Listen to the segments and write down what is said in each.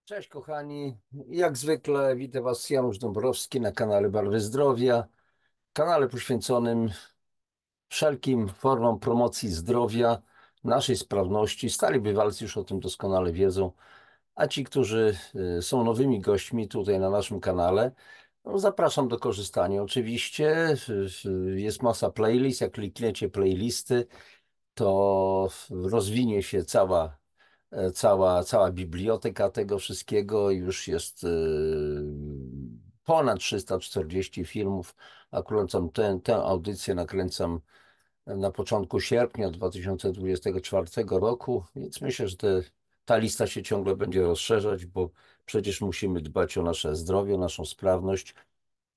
Cześć kochani, jak zwykle witam Was Janusz Dąbrowski na kanale Barwy Zdrowia, kanale poświęconym wszelkim formom promocji zdrowia, naszej sprawności. Stali bywalcy już o tym doskonale wiedzą, a ci, którzy są nowymi gośćmi tutaj na naszym kanale, no zapraszam do korzystania. Oczywiście jest masa playlist, jak klikniecie playlisty, to rozwinie się cała biblioteka tego wszystkiego. Już jest ponad 340 filmów. Akurat tę audycję nakręcam na początku sierpnia 2024 roku, więc myślę, że ta lista się ciągle będzie rozszerzać, bo przecież musimy dbać o nasze zdrowie, o naszą sprawność.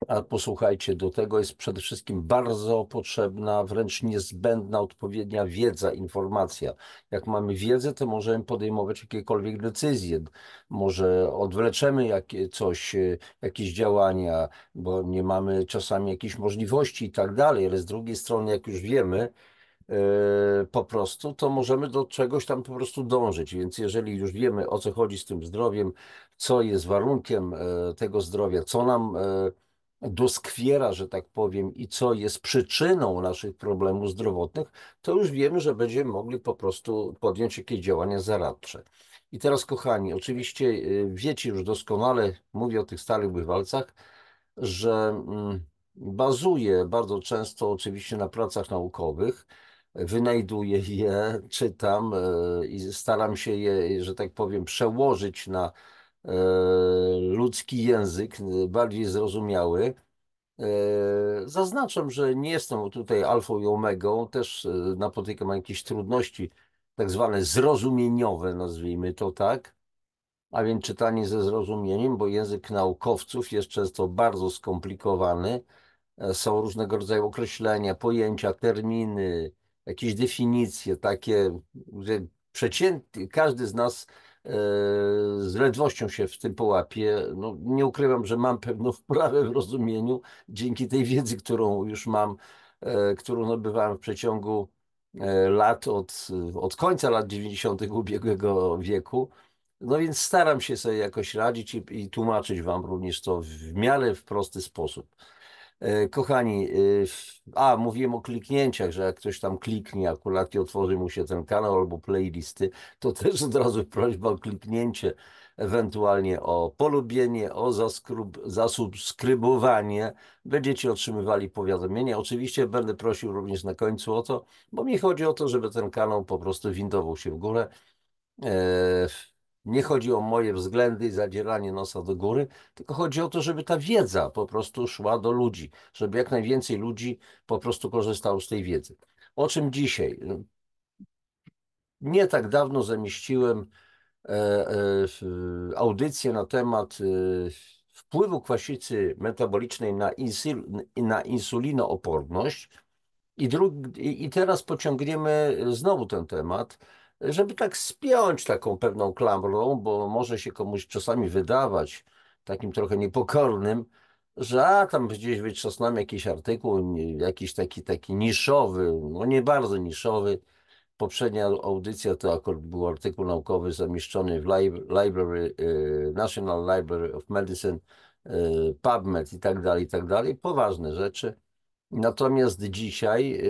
A posłuchajcie, do tego jest przede wszystkim bardzo potrzebna, wręcz niezbędna odpowiednia wiedza, informacja. Jak mamy wiedzę, to możemy podejmować jakiekolwiek decyzje. Może odwleczemy jakieś działania, bo nie mamy czasami jakichś możliwości i tak dalej, ale z drugiej strony, jak już wiemy, po prostu, to możemy do czegoś tam po prostu dążyć. Więc jeżeli już wiemy, o co chodzi z tym zdrowiem, co jest warunkiem tego zdrowia, co nam doskwiera, że tak powiem, i co jest przyczyną naszych problemów zdrowotnych, to już wiemy, że będziemy mogli po prostu podjąć jakieś działania zaradcze. I teraz, kochani, oczywiście wiecie już doskonale, mówię o tych starych bywalcach, że bazuję bardzo często oczywiście na pracach naukowych, wynajduję je, czytam i staram się je, że tak powiem, przełożyć na e, ludzki język, bardziej zrozumiały. Zaznaczam, że nie jestem tutaj alfą i omegą, też napotykam jakieś trudności, tak zwane zrozumieniowe, nazwijmy to tak, a więc czytanie ze zrozumieniem, bo język naukowców jest często bardzo skomplikowany. Są różnego rodzaju określenia, pojęcia, terminy, jakieś definicje takie, że przeciętny, każdy z nas z ledwością się w tym połapie. No, nie ukrywam, że mam pewną wprawę w rozumieniu dzięki tej wiedzy, którą już mam, którą nabywałem w przeciągu lat od końca lat 90. ubiegłego wieku. No więc staram się sobie jakoś radzić i tłumaczyć wam również to w miarę w prosty sposób. Kochani, mówiłem o kliknięciach, że jak ktoś tam kliknie akurat i otworzy mu się ten kanał albo playlisty, to też od razu prośba o kliknięcie, ewentualnie o polubienie, o zasubskrybowanie. Będziecie otrzymywali powiadomienia. Oczywiście będę prosił również na końcu o to, bo mi chodzi o to, żeby ten kanał po prostu windował się w górę. E, Nie chodzi o moje względy i zadzieranie nosa do góry, tylko chodzi o to, żeby ta wiedza po prostu szła do ludzi, żeby jak najwięcej ludzi po prostu korzystało z tej wiedzy. O czym dzisiaj? Nie tak dawno zamieściłem audycję na temat wpływu kwasicy metabolicznej na insulinooporność. I teraz pociągniemy znowu ten temat, żeby tak spiąć taką pewną klamrą, bo może się komuś czasami wydawać takim trochę niepokornym, że tam gdzieś wytrzasnąłem jakiś artykuł, jakiś taki niszowy, no nie bardzo niszowy. Poprzednia audycja to akurat był artykuł naukowy zamieszczony w library, National Library of Medicine, PubMed i tak dalej, poważne rzeczy. Natomiast dzisiaj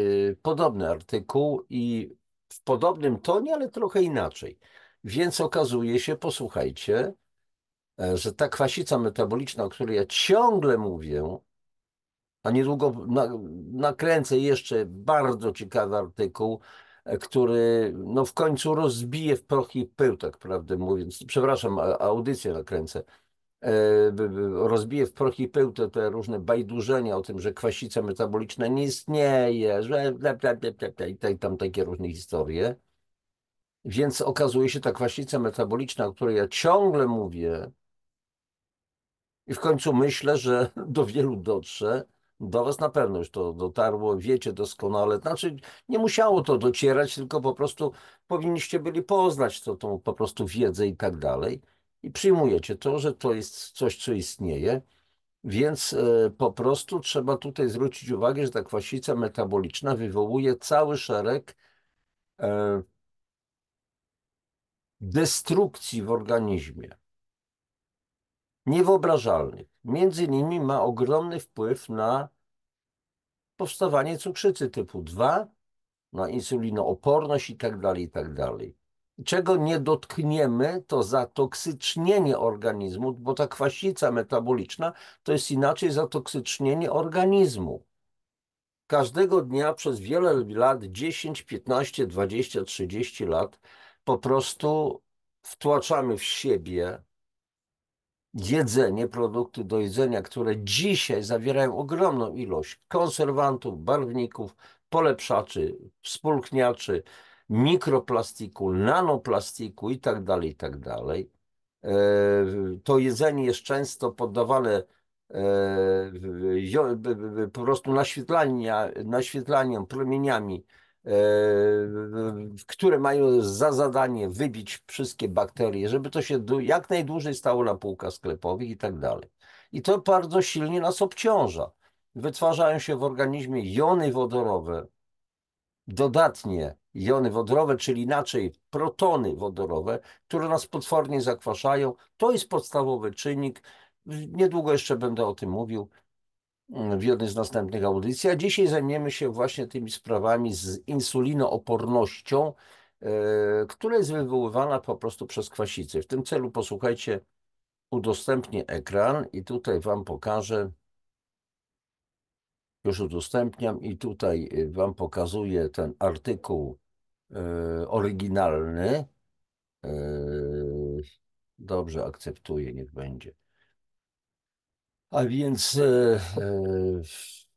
podobny artykuł i w podobnym tonie, ale trochę inaczej. Więc okazuje się, posłuchajcie, że ta kwasica metaboliczna, o której ja ciągle mówię, a niedługo nakręcę jeszcze bardzo ciekawy artykuł, który no w końcu rozbije w proch i pył, tak prawdę mówiąc. Przepraszam, audycję nakręcę, rozbije w proch i pył te różne bajdurzenia o tym, że kwasica metaboliczna nie istnieje, że i tam takie różne historie. Więc okazuje się, ta kwasica metaboliczna, o której ja ciągle mówię i w końcu myślę, że do wielu dotrze, do was na pewno już to dotarło, wiecie doskonale, znaczy nie musiało to docierać, tylko po prostu powinniście byli poznać tą po prostu wiedzę i tak dalej. I przyjmujecie to, że to jest coś, co istnieje. Więc po prostu trzeba tutaj zwrócić uwagę, że ta kwasica metaboliczna wywołuje cały szereg e, destrukcji w organizmie. niewyobrażalnych. Między innymi ma ogromny wpływ na powstawanie cukrzycy typu 2, na insulinooporność i tak dalej, i tak dalej. Czego nie dotkniemy, to zatoksycznienie organizmu, bo ta kwasica metaboliczna to jest inaczej zatoksycznienie organizmu. Każdego dnia przez wiele lat, 10, 15, 20, 30 lat, po prostu wtłaczamy w siebie jedzenie, produkty do jedzenia, które dzisiaj zawierają ogromną ilość konserwantów, barwników, polepszaczy, współchniaczy, mikroplastiku, nanoplastiku itd., itd. To jedzenie jest często poddawane po prostu naświetlaniom, promieniami, które mają za zadanie wybić wszystkie bakterie, żeby to się jak najdłużej stało na półkach sklepowych i tak dalej. I to bardzo silnie nas obciąża. Wytwarzają się w organizmie jony wodorowe, dodatnie jony wodorowe, czyli inaczej protony wodorowe, które nas potwornie zakwaszają. To jest podstawowy czynnik. Niedługo jeszcze będę o tym mówił w jednej z następnych audycji, a dzisiaj zajmiemy się właśnie tymi sprawami z insulinoopornością, która jest wywoływana po prostu przez kwasicę. W tym celu posłuchajcie, udostępnię ekran i tutaj Wam pokażę, już udostępniam i tutaj Wam pokazuję ten artykuł oryginalny. Dobrze, akceptuję, niech będzie. A więc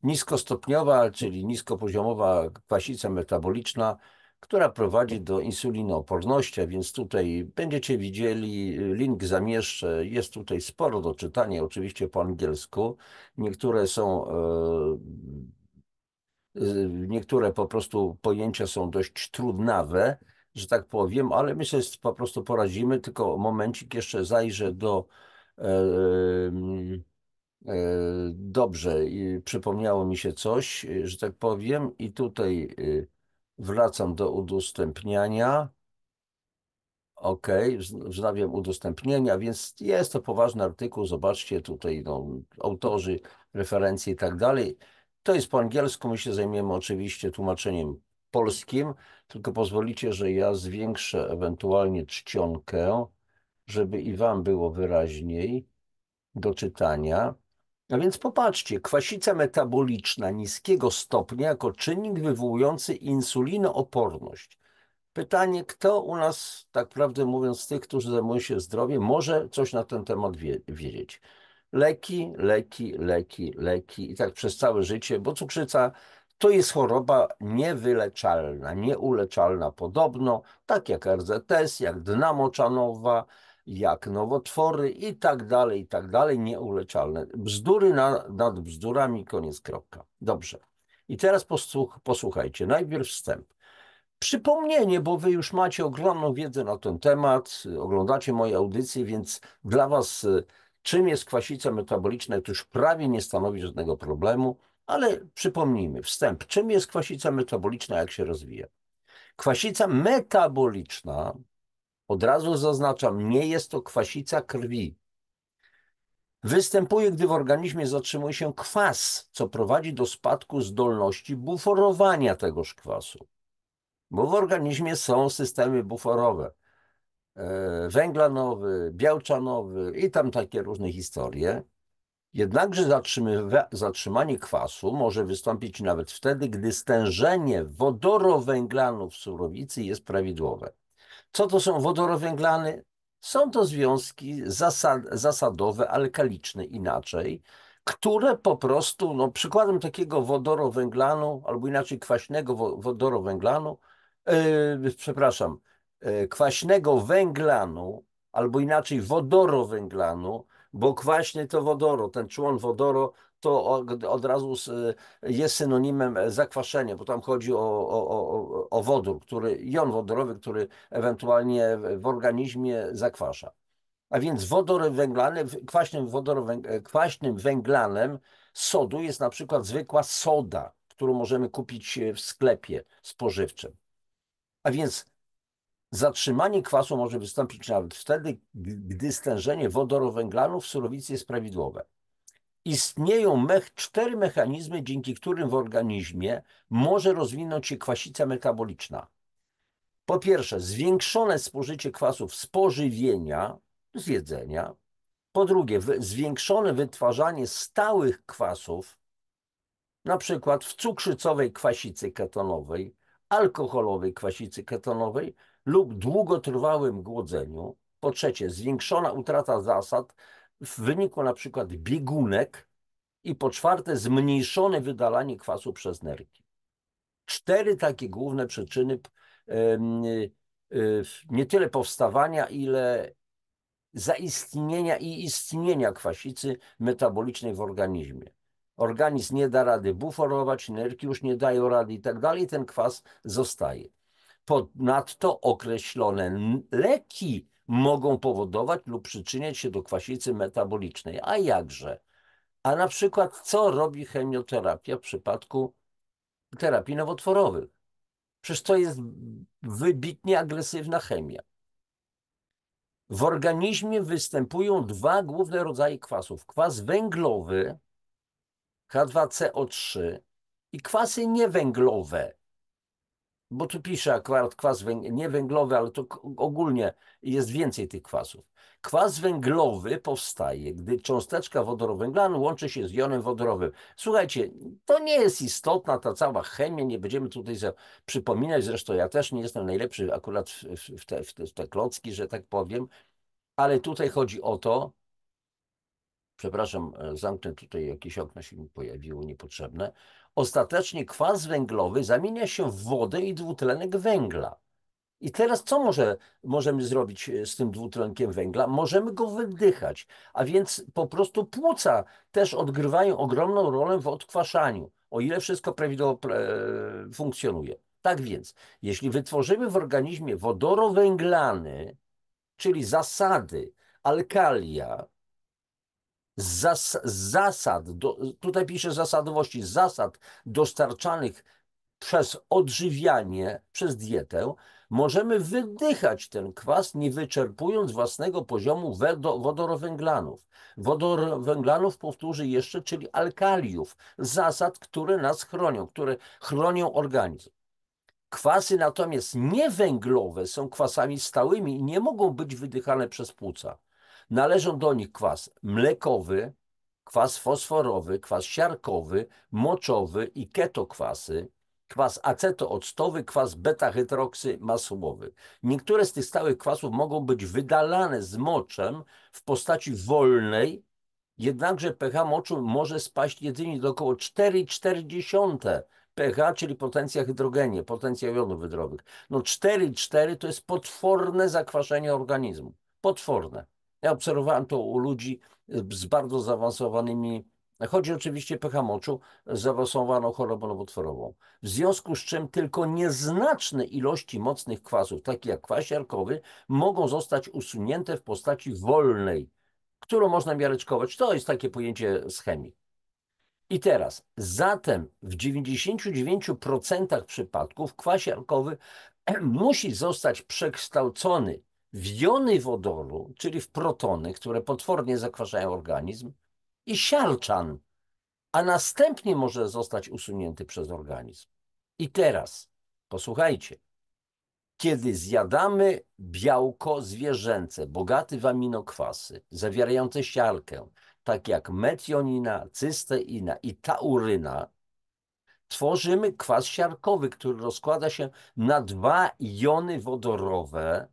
niskostopniowa, czyli niskopoziomowa kwasica metaboliczna, która prowadzi do insulinooporności, a więc tutaj będziecie widzieli, link zamieszczę, jest tutaj sporo do czytania, oczywiście po angielsku. Niektóre są, niektóre po prostu pojęcia są dość trudnawe, że tak powiem, ale myślę, że po prostu poradzimy, tylko momencik jeszcze zajrzę do dobrze, i przypomniało mi się coś, że tak powiem, i tutaj wracam do udostępniania. OK, wznawiam udostępnienia, więc jest to poważny artykuł. Zobaczcie tutaj no, autorzy, referencje i tak dalej. To jest po angielsku, my się zajmiemy oczywiście tłumaczeniem polskim, tylko pozwolicie, że ja zwiększę ewentualnie czcionkę, żeby i Wam było wyraźniej do czytania. A więc popatrzcie, kwasica metaboliczna niskiego stopnia jako czynnik wywołujący insulinooporność. Pytanie, kto u nas, tak prawdę mówiąc, z tych, którzy zajmują się zdrowiem, może coś na ten temat wiedzieć. Leki, leki, leki, leki i tak przez całe życie, bo cukrzyca to jest choroba niewyleczalna, nieuleczalna podobno, tak jak RZS, jak dna moczanowa, jak nowotwory i tak dalej, nieuleczalne. Bzdury nad bzdurami, koniec, kropka. Dobrze. I teraz posłuchajcie, najpierw wstęp. Przypomnienie, bo wy już macie ogromną wiedzę na ten temat, oglądacie moje audycje, więc dla was czym jest kwasica metaboliczna, to już prawie nie stanowi żadnego problemu, ale przypomnijmy, wstęp, czym jest kwasica metaboliczna, jak się rozwija. Kwasica metaboliczna, od razu zaznaczam, nie jest to kwasica krwi. Występuje, gdy w organizmie zatrzymuje się kwas, co prowadzi do spadku zdolności buforowania tegoż kwasu. Bo w organizmie są systemy buforowe, węglanowy, białczanowy i tam takie różne historie. Jednakże zatrzymanie kwasu może wystąpić nawet wtedy, gdy stężenie wodorowęglanu w surowicy jest prawidłowe. Co to są wodorowęglany? Są to związki zasadowe, alkaliczne inaczej, które po prostu, no, przykładem takiego wodorowęglanu, albo inaczej kwaśnego wodorowęglanu, przepraszam, kwaśnego węglanu, albo inaczej wodorowęglanu, bo kwaśny to wodoro, ten człon wodoro to od razu jest synonimem zakwaszenia, bo tam chodzi o wodór, jon wodorowy, który ewentualnie w organizmie zakwasza. A więc wodory węglane, kwaśnym węglanem sodu jest na przykład zwykła soda, którą możemy kupić w sklepie spożywczym. A więc Zatrzymanie kwasu może wystąpić nawet wtedy, gdy stężenie wodorowęglanów w surowicy jest prawidłowe. Istnieją 4 mechanizmy, dzięki którym w organizmie może rozwinąć się kwasica metaboliczna. Po pierwsze, zwiększone spożycie kwasów z pożywienia, z jedzenia. Po drugie, zwiększone wytwarzanie stałych kwasów, na przykład w cukrzycowej kwasicy ketonowej, alkoholowej kwasicy ketonowej lub długotrwałym głodzeniu. Po trzecie, zwiększona utrata zasad w wyniku na przykład biegunek. I po czwarte, zmniejszone wydalanie kwasu przez nerki. 4 takie główne przyczyny nie tyle powstawania, ile zaistnienia i istnienia kwasicy metabolicznej w organizmie. Organizm nie da rady buforować, nerki już nie dają rady i tak dalej, ten kwas zostaje. Ponadto określone leki mogą powodować lub przyczyniać się do kwasicy metabolicznej. A jakże? A na przykład co robi chemioterapia w przypadku terapii nowotworowych? Przecież to jest wybitnie agresywna chemia. W organizmie występują 2 główne rodzaje kwasów. Kwas węglowy, H2CO3 i kwasy niewęglowe. Bo tu pisze akurat kwas niewęglowy, ale to ogólnie jest więcej tych kwasów. Kwas węglowy powstaje, gdy cząsteczka wodorowęglanu łączy się z jonem wodorowym. Słuchajcie, to nie jest istotna ta cała chemia, nie będziemy tutaj przypominać, zresztą ja też nie jestem najlepszy akurat w te klocki, że tak powiem, ale tutaj chodzi o to, przepraszam, zamknę tutaj, jakieś okno się mi pojawiło niepotrzebne. Ostatecznie kwas węglowy zamienia się w wodę i dwutlenek węgla. I teraz co możemy zrobić z tym dwutlenkiem węgla? Możemy go wydychać, a więc po prostu płuca też odgrywają ogromną rolę w odkwaszaniu, o ile wszystko prawidłowo funkcjonuje. Tak więc, jeśli wytworzymy w organizmie wodorowęglany, czyli zasady, alkalia, zasad, tutaj piszę zasadowości, zasad dostarczanych przez odżywianie, przez dietę, możemy wydychać ten kwas, nie wyczerpując własnego poziomu wodorowęglanów. Wodorowęglanów, powtórzę jeszcze, czyli alkaliów, zasad, które nas chronią, które chronią organizm. Kwasy natomiast niewęglowe są kwasami stałymi i nie mogą być wydychane przez płuca. Należą do nich kwas mlekowy, kwas fosforowy, kwas siarkowy, moczowy i ketokwasy, kwas acetooctowy, kwas beta-hydroksymasłowy. Niektóre z tych stałych kwasów mogą być wydalane z moczem w postaci wolnej, jednakże pH moczu może spaść jedynie do około 4,4 pH, czyli potencja hydrogenie, potencja jonów wydrowych. No 4,4 to jest potworne zakwaszenie organizmu. Potworne. Ja obserwowałem to u ludzi z bardzo zaawansowanymi, chodzi oczywiście pH moczu, zaawansowaną chorobą nowotworową. W związku z czym tylko nieznaczne ilości mocnych kwasów, takie jak kwas siarkowy, mogą zostać usunięte w postaci wolnej, którą można miareczkować. To jest takie pojęcie z chemii. I teraz, zatem w 99% przypadków kwas siarkowy musi zostać przekształcony w jony wodoru, czyli w protony, które potwornie zakwaszają organizm, i siarczan, a następnie może zostać usunięty przez organizm. I teraz, posłuchajcie, kiedy zjadamy białko zwierzęce bogate w aminokwasy, zawierające siarkę, tak jak metionina, cysteina i tauryna, tworzymy kwas siarkowy, który rozkłada się na 2 jony wodorowe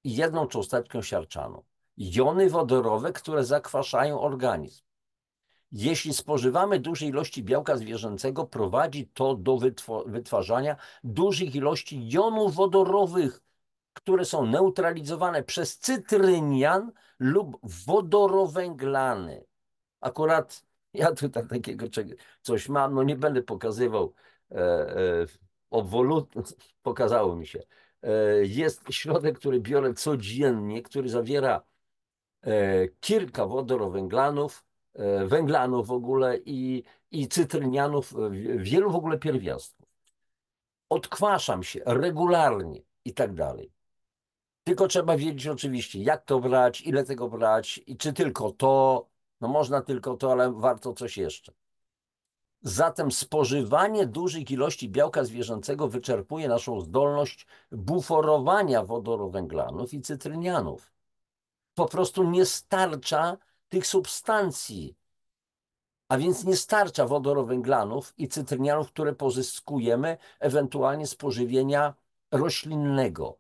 i 1 cząsteczkę siarczaną. Jony wodorowe, które zakwaszają organizm. Jeśli spożywamy duże ilości białka zwierzęcego, prowadzi to do wytwarzania dużych ilości jonów wodorowych, które są neutralizowane przez cytrynian lub wodorowęglany. Akurat ja tutaj takiego coś mam, no nie będę pokazywał obwolut, pokazało mi się. Jest środek, który biorę codziennie, który zawiera kilka wodorowęglanów, węglanów w ogóle i cytrynianów, wielu w ogóle pierwiastków. Odkwaszam się regularnie i tak dalej. Tylko trzeba wiedzieć oczywiście, jak to brać, ile tego brać i czy tylko to. No można tylko to, ale warto coś jeszcze. Zatem spożywanie dużych ilości białka zwierzęcego wyczerpuje naszą zdolność buforowania wodorowęglanów i cytrynianów. Po prostu nie starcza tych substancji, a więc nie starcza wodorowęglanów i cytrynianów, które pozyskujemy ewentualnie z pożywienia roślinnego.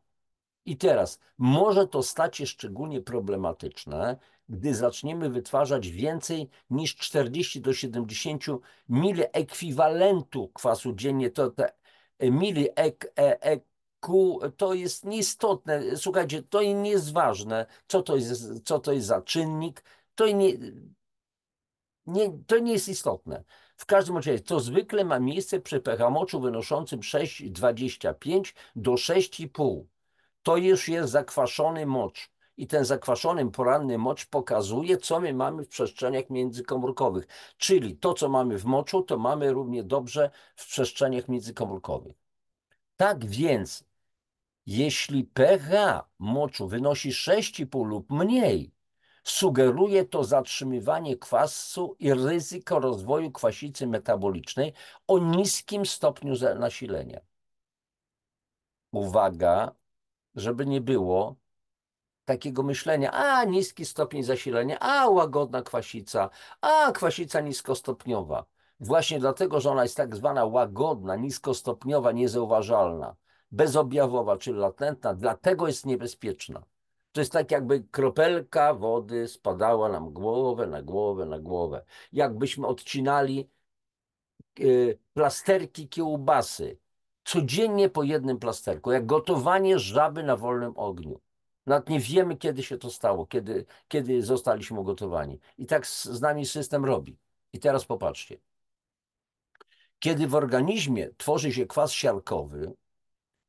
I teraz może to stać się szczególnie problematyczne, gdy zaczniemy wytwarzać więcej niż 40 do 70 mili ekwiwalentu kwasu dziennie. To te to jest nieistotne. Słuchajcie, to nie jest ważne, co to jest za czynnik. To to nie jest istotne. W każdym razie to zwykle ma miejsce przy pH moczu wynoszącym 6,25 do 6,5. To już jest zakwaszony mocz. I ten zakwaszony poranny mocz pokazuje, co my mamy w przestrzeniach międzykomórkowych. Czyli to, co mamy w moczu, to mamy równie dobrze w przestrzeniach międzykomórkowych. Tak więc, jeśli pH moczu wynosi 6,5 lub mniej, sugeruje to zatrzymywanie kwasu i ryzyko rozwoju kwasicy metabolicznej o niskim stopniu nasilenia. Uwaga, żeby nie było takiego myślenia, a niski stopień zasilenia, a łagodna kwasica, a kwasica niskostopniowa. Właśnie dlatego, że ona jest tak zwana łagodna, niskostopniowa, niezauważalna, bezobjawowa, czyli latentna, dlatego jest niebezpieczna. To jest tak, jakby kropelka wody spadała nam głowę, na głowę, na głowę. Jakbyśmy odcinali plasterki kiełbasy. Codziennie po jednym plasterku, jak gotowanie żaby na wolnym ogniu. Nawet nie wiemy, kiedy się to stało, kiedy zostaliśmy ugotowani. I tak z nami system robi. I teraz popatrzcie. Kiedy w organizmie tworzy się kwas siarkowy,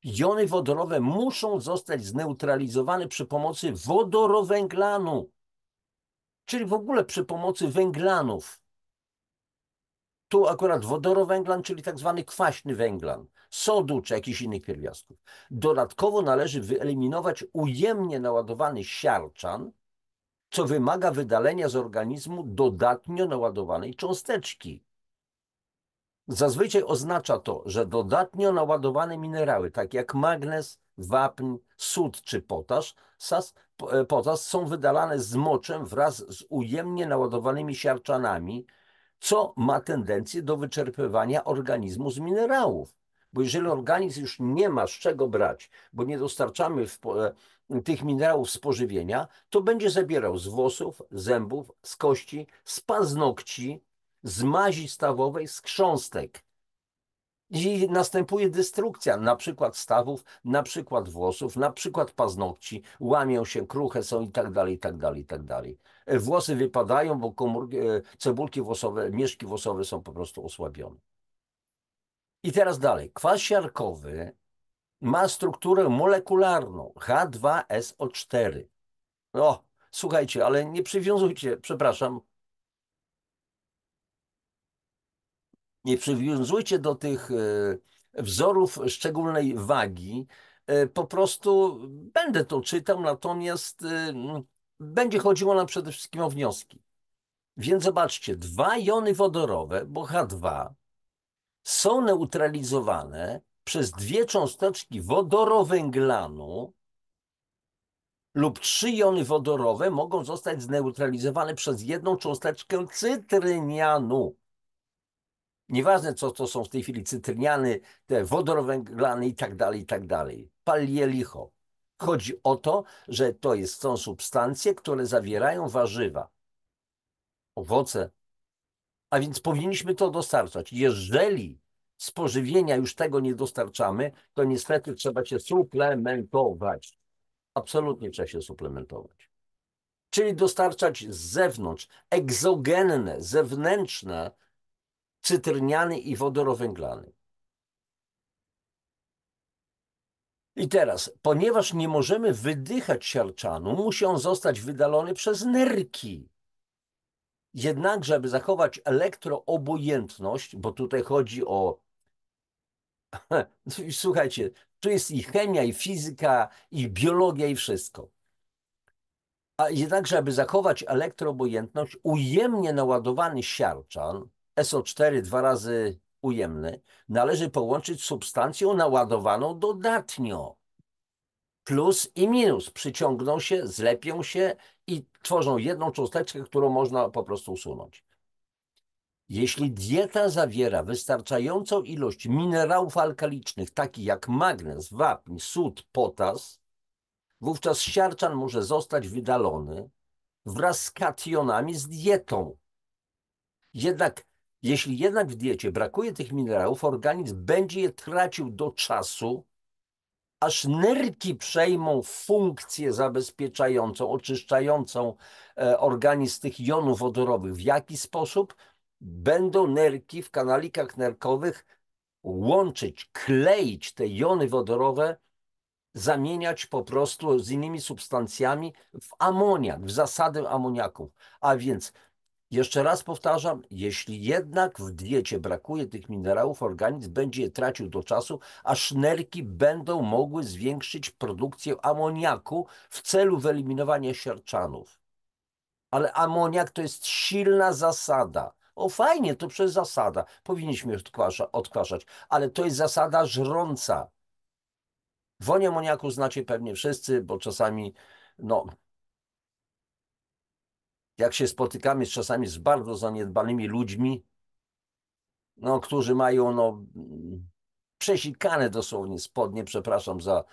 jony wodorowe muszą zostać zneutralizowane przy pomocy wodorowęglanu, czyli w ogóle przy pomocy węglanów. Tu akurat wodorowęglan, czyli tak zwany kwaśny węglan, sodu czy jakichś innych pierwiastków. Dodatkowo należy wyeliminować ujemnie naładowany siarczan, co wymaga wydalenia z organizmu dodatnio naładowanej cząsteczki. Zazwyczaj oznacza to, że dodatnio naładowane minerały, takie jak magnez, wapń, sód czy potas są wydalane z moczem wraz z ujemnie naładowanymi siarczanami, co ma tendencję do wyczerpywania organizmu z minerałów. Bo jeżeli organizm już nie ma z czego brać, bo nie dostarczamy tych minerałów z pożywienia, to będzie zabierał z włosów, zębów, z kości, z paznokci, z mazi stawowej, z chrząstek. I następuje destrukcja, na przykład stawów, na przykład włosów, na przykład paznokci, łamią się, kruche są i tak dalej, i tak dalej, i tak dalej. Włosy wypadają, bo cebulki włosowe, mieszki włosowe są po prostu osłabione. I teraz dalej. Kwas siarkowy ma strukturę molekularną H2SO4. O, słuchajcie, ale nie przywiązujcie, przepraszam, nie przywiązujcie do tych wzorów szczególnej wagi. Po prostu będę to czytał, natomiast będzie chodziło nam przede wszystkim o wnioski. Więc zobaczcie, dwa jony wodorowe, bo H2, są neutralizowane przez dwie cząsteczki wodorowęglanu lub trzy jony wodorowe mogą zostać zneutralizowane przez jedną cząsteczkę cytrynianu. Nieważne, co to są w tej chwili cytryniany, te wodorowęglany i tak dalej, i tak dalej. Pal je licho. Chodzi o to, że są substancje, które zawierają warzywa, owoce, a więc powinniśmy to dostarczać. Jeżeli z pożywienia już tego nie dostarczamy, to niestety trzeba się suplementować. Absolutnie trzeba się suplementować. Czyli dostarczać z zewnątrz, egzogenne, zewnętrzne cytryniany i wodorowęglany. I teraz, ponieważ nie możemy wydychać siarczanu, musi on zostać wydalony przez nerki. Jednakże, aby zachować elektroobojętność, bo tutaj chodzi o Słuchajcie, tu jest i chemia, i fizyka, i biologia, i wszystko. A jednakże, aby zachować elektroobojętność, ujemnie naładowany siarczan, SO4 dwa razy ujemny, należy połączyć z substancją naładowaną dodatnio. Plus i minus przyciągną się, zlepią się i tworzą jedną cząsteczkę, którą można po prostu usunąć. Jeśli dieta zawiera wystarczającą ilość minerałów alkalicznych, takich jak magnez, wapń, sód, potas, wówczas siarczan może zostać wydalony wraz z kationami z dietą. Jeśli jednak w diecie brakuje tych minerałów, organizm będzie je tracił do czasu, aż nerki przejmą funkcję zabezpieczającą, oczyszczającą organizm z tych jonów wodorowych. W jaki sposób? Będą nerki w kanalikach nerkowych łączyć, kleić te jony wodorowe, zamieniać po prostu z innymi substancjami w amoniak, w zasadę amoniaków. A więc jeszcze raz powtarzam, jeśli jednak w diecie brakuje tych minerałów, organizm będzie je tracił do czasu, aż nerki będą mogły zwiększyć produkcję amoniaku w celu wyeliminowania siarczanów. Ale amoniak to jest silna zasada. O fajnie, to przez zasada. Powinniśmy odkwaszać, ale to jest zasada żrąca. Woń amoniaku znacie pewnie wszyscy, bo czasami, no, jak się spotykamy czasami z bardzo zaniedbanymi ludźmi, no, którzy mają no, przesikane dosłownie spodnie, przepraszam za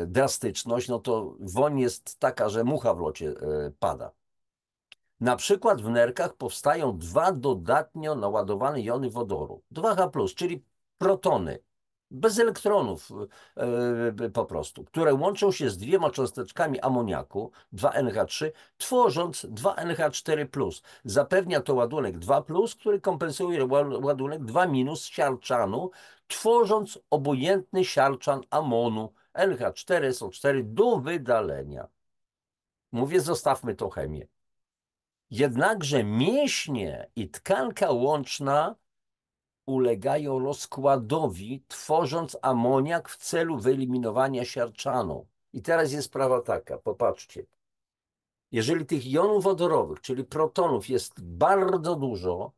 drastyczność, no to woń jest taka, że mucha w locie pada. Na przykład w nerkach powstają dwa dodatnio naładowane jony wodoru, 2H+, czyli protony, bez elektronów po prostu, które łączą się z dwiema cząsteczkami amoniaku, 2NH3, tworząc 2NH4+. Zapewnia to ładunek 2+, który kompensuje ładunek 2- siarczanu, tworząc obojętny siarczan amonu NH4, SO4 do wydalenia. Mówię, zostawmy tą chemię. Jednakże mięśnie i tkanka łączna ulegają rozkładowi, tworząc amoniak w celu wyeliminowania siarczanu. I teraz jest sprawa taka, popatrzcie. Jeżeli tych jonów wodorowych, czyli protonów jest bardzo dużo,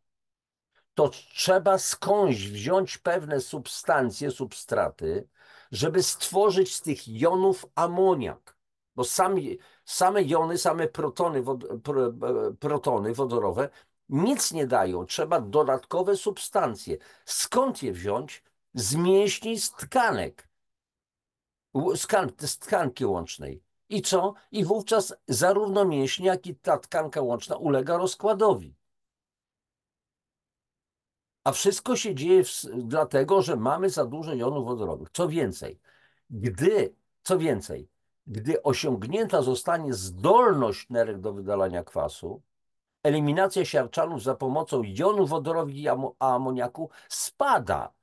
to trzeba skądś wziąć pewne substancje, substraty, żeby stworzyć z tych jonów amoniak. Bo same jony, same protony wodorowe nic nie dają. Trzeba dodatkowe substancje. Skąd je wziąć? Z mięśni, z tkanek, z tkanki łącznej. I co? I wówczas zarówno mięśnie, jak i ta tkanka łączna ulega rozkładowi. A wszystko się dzieje dlatego, że mamy za dużo jonów wodorowych. Co więcej, gdy osiągnięta zostanie zdolność nerek do wydalania kwasu, eliminacja siarczanów za pomocą jonów wodorowych i amoniaku spada,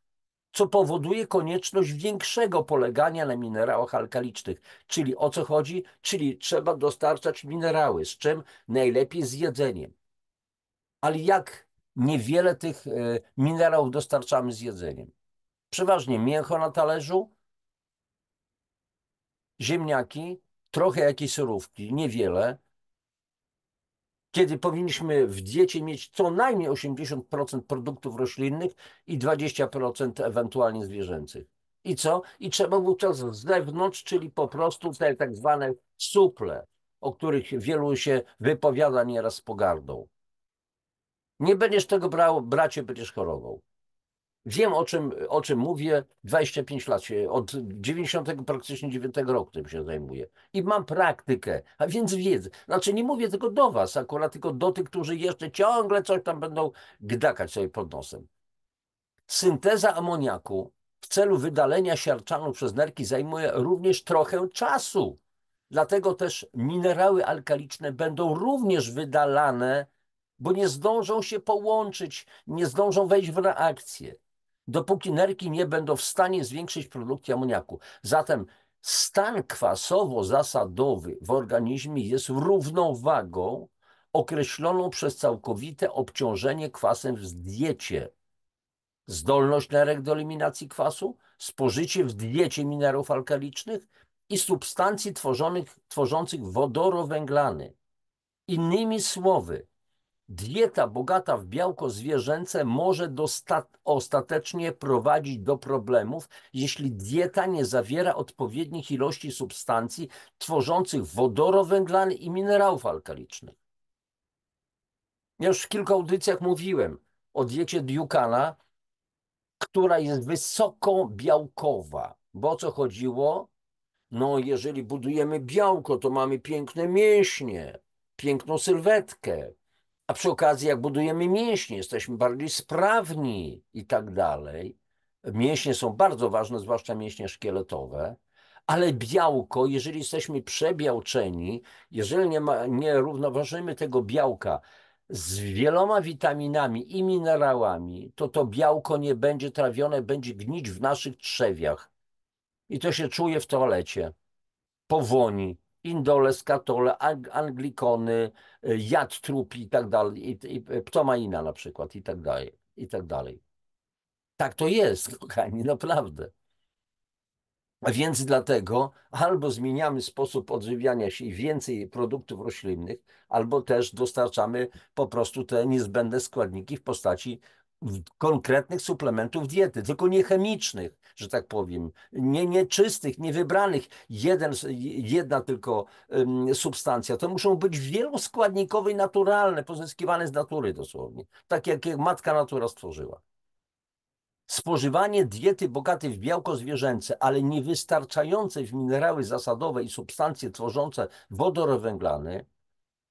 co powoduje konieczność większego polegania na minerałach alkalicznych. Czyli o co chodzi? Czyli trzeba dostarczać minerały, z czym najlepiej z jedzeniem. Ale jak niewiele tych minerałów dostarczamy z jedzeniem? Przeważnie mięcho na talerzu, ziemniaki, trochę jakiejś surówki, niewiele. Kiedy powinniśmy w diecie mieć co najmniej 80% produktów roślinnych i 20% ewentualnie zwierzęcych. I co? I trzeba wówczas z zewnątrz, czyli po prostu te tak zwane suple, o których wielu się wypowiada nieraz z pogardą. Nie będziesz tego brał, bracie, będziesz chorował. Wiem, o czym mówię. 25 lat się, od 90 praktycznie 9 roku tym się zajmuję. I mam praktykę, a więc wiedzę. Znaczy nie mówię tylko do was akurat, tylko do tych, którzy jeszcze ciągle coś tam będą gdakać sobie pod nosem. Synteza amoniaku w celu wydalenia siarczanu przez nerki zajmuje również trochę czasu. Dlatego też minerały alkaliczne będą również wydalane, bo nie zdążą się połączyć, nie zdążą wejść w reakcję, dopóki nerki nie będą w stanie zwiększyć produkcji amoniaku. Zatem stan kwasowo-zasadowy w organizmie jest równowagą określoną przez całkowite obciążenie kwasem w diecie. zdolność nerek do eliminacji kwasu, spożycie w diecie minerałów alkalicznych i substancji tworzących wodorowęglany. Innymi słowy, dieta bogata w białko zwierzęce może ostatecznie prowadzić do problemów, jeśli dieta nie zawiera odpowiednich ilości substancji tworzących wodorowęglany i minerałów alkalicznych. Ja już w kilku audycjach mówiłem o diecie Dukana, która jest wysoko białkowa. Bo o co chodziło? No, jeżeli budujemy białko, to mamy piękne mięśnie, piękną sylwetkę. A przy okazji, jak budujemy mięśnie, jesteśmy bardziej sprawni i tak dalej. Mięśnie są bardzo ważne, zwłaszcza mięśnie szkieletowe, ale białko, jeżeli jesteśmy przebiałczeni, jeżeli nie równoważymy tego białka z wieloma witaminami i minerałami, to to białko nie będzie trawione, będzie gnić w naszych trzewiach. I to się czuje w toalecie, powoni, indole, skatole, anglikony, jad trupi i tak dalej, i ptomaina na przykład i tak dalej, i tak dalej. Tak to jest, kochani, naprawdę. A więc dlatego albo zmieniamy sposób odżywiania się i więcej produktów roślinnych, albo też dostarczamy po prostu te niezbędne składniki w postaci konkretnych suplementów diety, tylko nie chemicznych, że tak powiem, nie nieczystych, niewybranych. Jedna tylko substancja. To muszą być wieloskładnikowe i naturalne, pozyskiwane z natury dosłownie, tak jak matka natura stworzyła. Spożywanie diety bogatej w białko zwierzęce, ale niewystarczającej w minerały zasadowe i substancje tworzące wodorowęglany,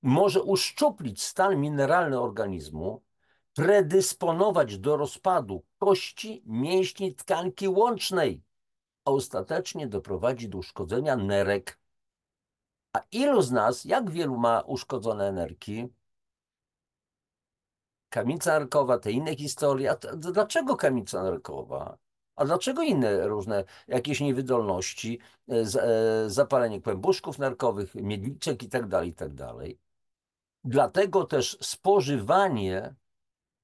może uszczuplić stan mineralny organizmu, predysponować do rozpadu kości, mięśni, tkanki łącznej, a ostatecznie doprowadzi do uszkodzenia nerek. A ilu z nas, jak wielu ma uszkodzone nerki? Kamica nerkowa, te inne historie. Dlaczego kamica nerkowa? A dlaczego inne różne jakieś niewydolności, zapalenie kłębuszków nerkowych, miedniczek i tak dalej, i tak dalej? Dlatego też spożywanie,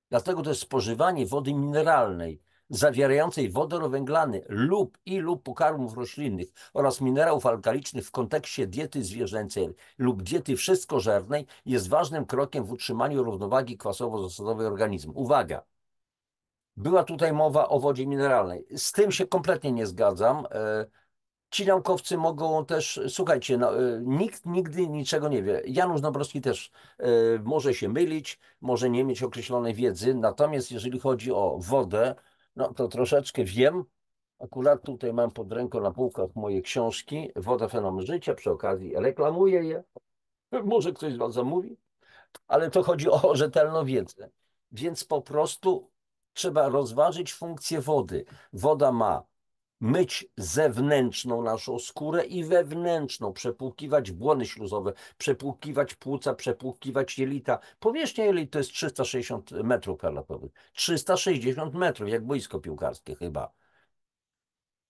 dlatego też spożywanie wody mineralnej zawierającej wodorowęglany lub pokarmów roślinnych oraz minerałów alkalicznych w kontekście diety zwierzęcej lub diety wszystkożernej jest ważnym krokiem w utrzymaniu równowagi kwasowo-zasadowej organizmu. Uwaga! Była tutaj mowa o wodzie mineralnej. Z tym się kompletnie nie zgadzam. Ci naukowcy mogą też, słuchajcie, no, nikt nigdy niczego nie wie. Janusz Dąbrowski też może się mylić, może nie mieć określonej wiedzy, natomiast jeżeli chodzi o wodę, no to troszeczkę wiem. Akurat tutaj mam pod ręką na półkach moje książki, Woda, fenomen życia, przy okazji reklamuję je. Może ktoś z Was zamówi, ale to chodzi o rzetelną wiedzę. Więc po prostu trzeba rozważyć funkcję wody. Woda ma myć zewnętrzną naszą skórę i wewnętrzną, przepłukiwać błony śluzowe, przepłukiwać płuca, przepłukiwać jelita. Powierzchnia jelit to jest 360 metrów kwadratowych. 360 metrów, jak boisko piłkarskie chyba.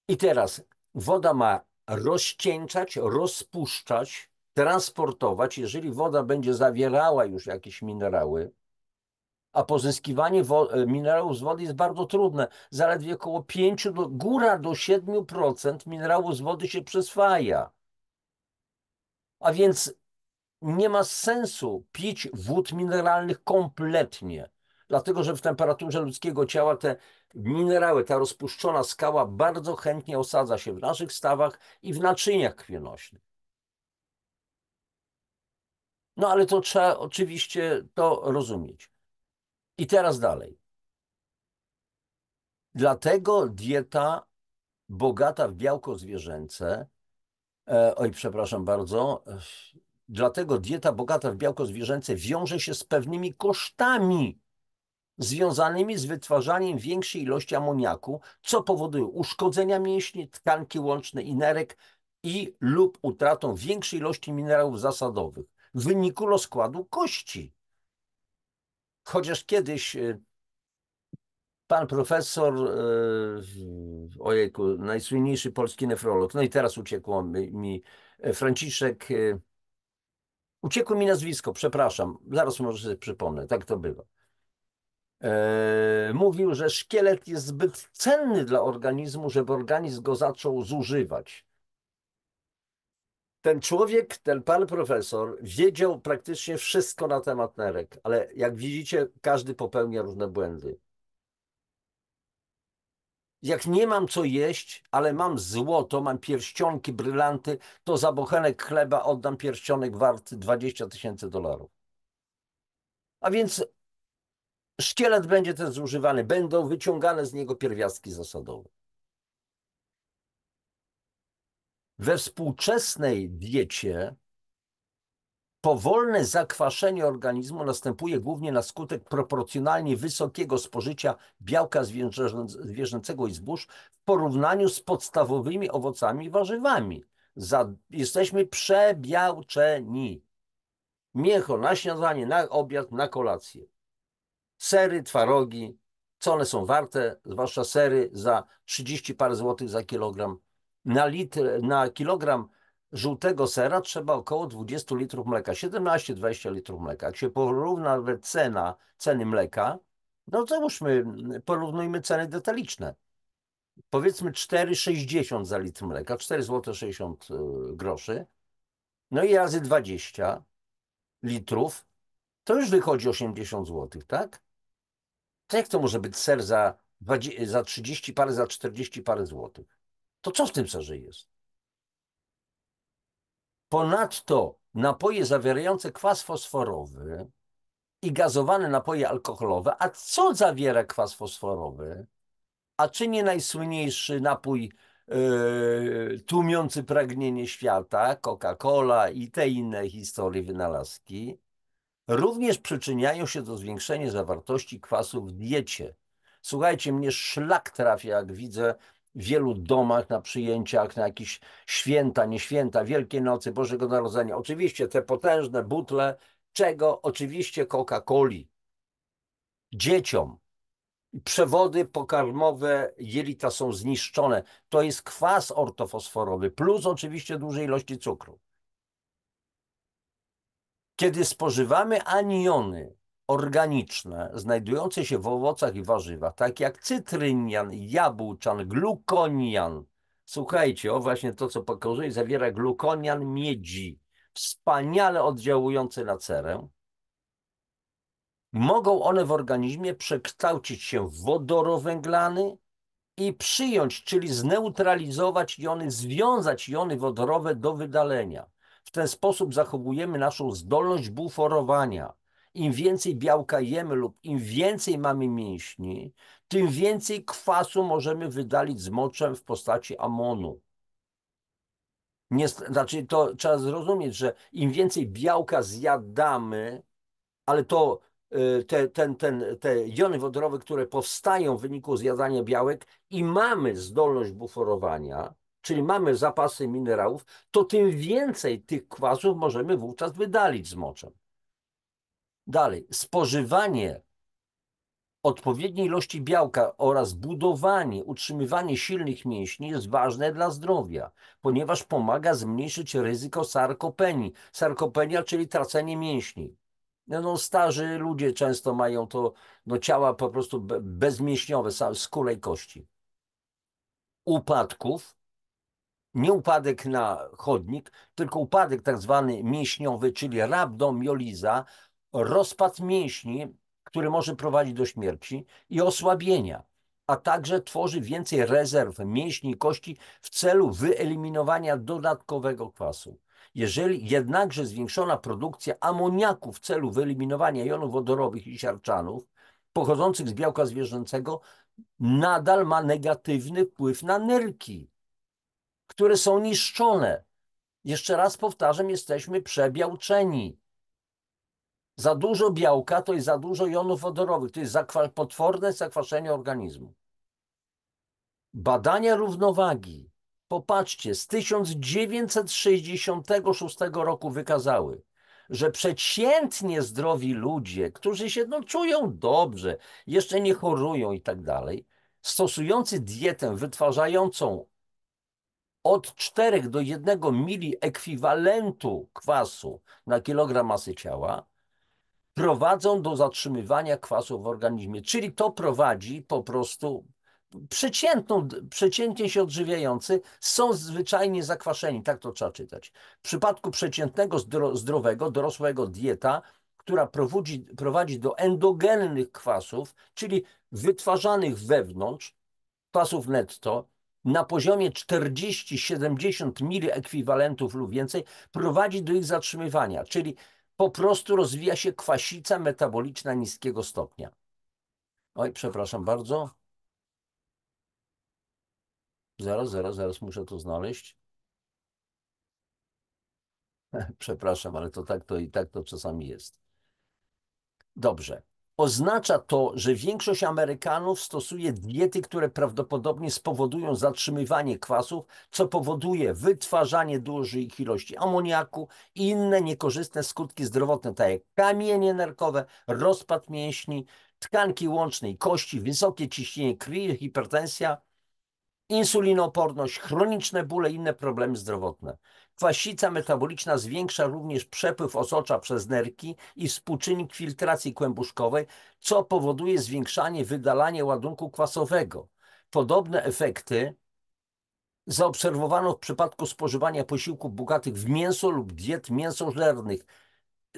I teraz woda ma rozcieńczać, rozpuszczać, transportować. Jeżeli woda będzie zawierała już jakieś minerały, a pozyskiwanie minerałów z wody jest bardzo trudne. Zaledwie około 5 góra do 7% minerałów z wody się przyswaja. A więc nie ma sensu pić wód mineralnych kompletnie, dlatego że w temperaturze ludzkiego ciała te minerały, ta rozpuszczona skała bardzo chętnie osadza się w naszych stawach i w naczyniach krwionośnych. No ale to trzeba oczywiście to rozumieć. I teraz dalej. Dlatego dieta bogata w białko zwierzęce, oj, przepraszam bardzo, dlatego dieta bogata w białko zwierzęce wiąże się z pewnymi kosztami związanymi z wytwarzaniem większej ilości amoniaku, co powoduje uszkodzenia mięśni, tkanki łącznej i nerek lub utratą większej ilości minerałów zasadowych w wyniku rozkładu kości. Chociaż kiedyś pan profesor, ojejku, najsłynniejszy polski nefrolog, no i teraz uciekło mi Franciszek, uciekło mi nazwisko, przepraszam, zaraz może sobie przypomnę, tak to bywa. mówił, że szkielet jest zbyt cenny dla organizmu, żeby organizm go zaczął zużywać. Ten człowiek, ten pan profesor, wiedział praktycznie wszystko na temat nerek, ale jak widzicie, każdy popełnia różne błędy. Jak nie mam co jeść, ale mam złoto, mam pierścionki, brylanty, to za bochenek chleba oddam pierścionek wart 20 tysięcy dolarów. A więc szkielet będzie też zużywany, będą wyciągane z niego pierwiastki zasadowe. We współczesnej diecie powolne zakwaszenie organizmu następuje głównie na skutek proporcjonalnie wysokiego spożycia białka zwierzęcego i zbóż w porównaniu z podstawowymi owocami i warzywami. Jesteśmy przebiałczeni. Mięcho na śniadanie, na obiad, na kolację. Sery, twarogi, co one są warte, zwłaszcza sery za 30 parę złotych za kilogram. Na kilogram żółtego sera trzeba około 20 litrów mleka, 17-20 litrów mleka. Jak się porówna nawet ceny mleka, no załóżmy, porównujmy ceny detaliczne. Powiedzmy 4,60 za litr mleka, 4 zł 60 groszy, no i razy 20 litrów, to już wychodzi 80 zł, tak? To jak to może być ser za 30 parę, za 40 parę złotych? To co w tym serze jest? Ponadto napoje zawierające kwas fosforowy i gazowane napoje alkoholowe. A co zawiera kwas fosforowy? A czy nie najsłynniejszy napój tłumiący pragnienie świata, Coca-Cola i te inne historie, wynalazki, również przyczyniają się do zwiększenia zawartości kwasu w diecie. Słuchajcie, mnie szlak trafia, jak widzę w wielu domach, na przyjęciach, na jakieś święta, nie święta, Wielkiej Nocy, Bożego Narodzenia. Oczywiście te potężne butle, czego? Oczywiście Coca-Coli. Dzieciom. Przewody pokarmowe jelita są zniszczone. To jest kwas ortofosforowy, plus oczywiście duże ilości cukru. Kiedy spożywamy aniony organiczne znajdujące się w owocach i warzywach, tak jak cytrynian, jabłczan, glukonian, słuchajcie, o właśnie to, co pokazuję, zawiera glukonian miedzi, wspaniale oddziałujący na cerę, mogą one w organizmie przekształcić się w wodorowęglany i przyjąć, czyli zneutralizować jony, związać jony wodorowe do wydalenia. W ten sposób zachowujemy naszą zdolność buforowania. Im więcej białka jemy lub im więcej mamy mięśni, tym więcej kwasu możemy wydalić z moczem w postaci amonu. Znaczy, to trzeba zrozumieć, że im więcej białka zjadamy, ale to te jony wodorowe, które powstają w wyniku zjadania białek i mamy zdolność buforowania, czyli mamy zapasy minerałów, to tym więcej tych kwasów możemy wówczas wydalić z moczem. Dalej, spożywanie odpowiedniej ilości białka oraz budowanie, utrzymywanie silnych mięśni jest ważne dla zdrowia, ponieważ pomaga zmniejszyć ryzyko sarkopenii. Sarkopenia, czyli tracenie mięśni. No, starzy ludzie często mają to, no, ciała po prostu bezmięśniowe, skóra i kości. Upadków, nie upadek na chodnik, tylko upadek tak zwany mięśniowy, czyli rabdomioliza, rozpad mięśni, który może prowadzić do śmierci i osłabienia, a także tworzy więcej rezerw mięśni i kości w celu wyeliminowania dodatkowego kwasu. Jeżeli jednakże zwiększona produkcja amoniaku w celu wyeliminowania jonów wodorowych i siarczanów pochodzących z białka zwierzęcego nadal ma negatywny wpływ na nerki, które są niszczone. Jeszcze raz powtarzam, jesteśmy przebiałczeni. Za dużo białka to jest za dużo jonów wodorowych, to jest potworne zakwaszenie organizmu. Badania równowagi, popatrzcie, z 1966 roku wykazały, że przeciętnie zdrowi ludzie, którzy się czują dobrze, jeszcze nie chorują i tak dalej, stosujący dietę wytwarzającą od 4 do 1 mili ekwiwalentu kwasu na kilogram masy ciała, prowadzą do zatrzymywania kwasów w organizmie. Czyli to prowadzi po prostu przeciętnie się odżywiający są zwyczajnie zakwaszeni, tak to trzeba czytać. W przypadku przeciętnego, zdrowego, dorosłego dieta, która prowadzi do endogennych kwasów, czyli wytwarzanych wewnątrz, kwasów netto, na poziomie 40-70 miliekwiwalentów lub więcej, prowadzi do ich zatrzymywania, czyli po prostu rozwija się kwasica metaboliczna niskiego stopnia. Oj, przepraszam bardzo. Zaraz muszę to znaleźć. Przepraszam, ale to tak to i tak to czasami jest. Dobrze. Oznacza to, że większość Amerykanów stosuje diety, które prawdopodobnie spowodują zatrzymywanie kwasów, co powoduje wytwarzanie dużych ilości amoniaku i inne niekorzystne skutki zdrowotne, takie jak kamienie nerkowe, rozpad mięśni, tkanki łącznej kości, wysokie ciśnienie krwi, hipertensja, insulinooporność, chroniczne bóle i inne problemy zdrowotne. Kwasica metaboliczna zwiększa również przepływ osocza przez nerki i współczynnik filtracji kłębuszkowej, co powoduje zwiększanie wydalania ładunku kwasowego. Podobne efekty zaobserwowano w przypadku spożywania posiłków bogatych w mięso lub diet mięsożernych.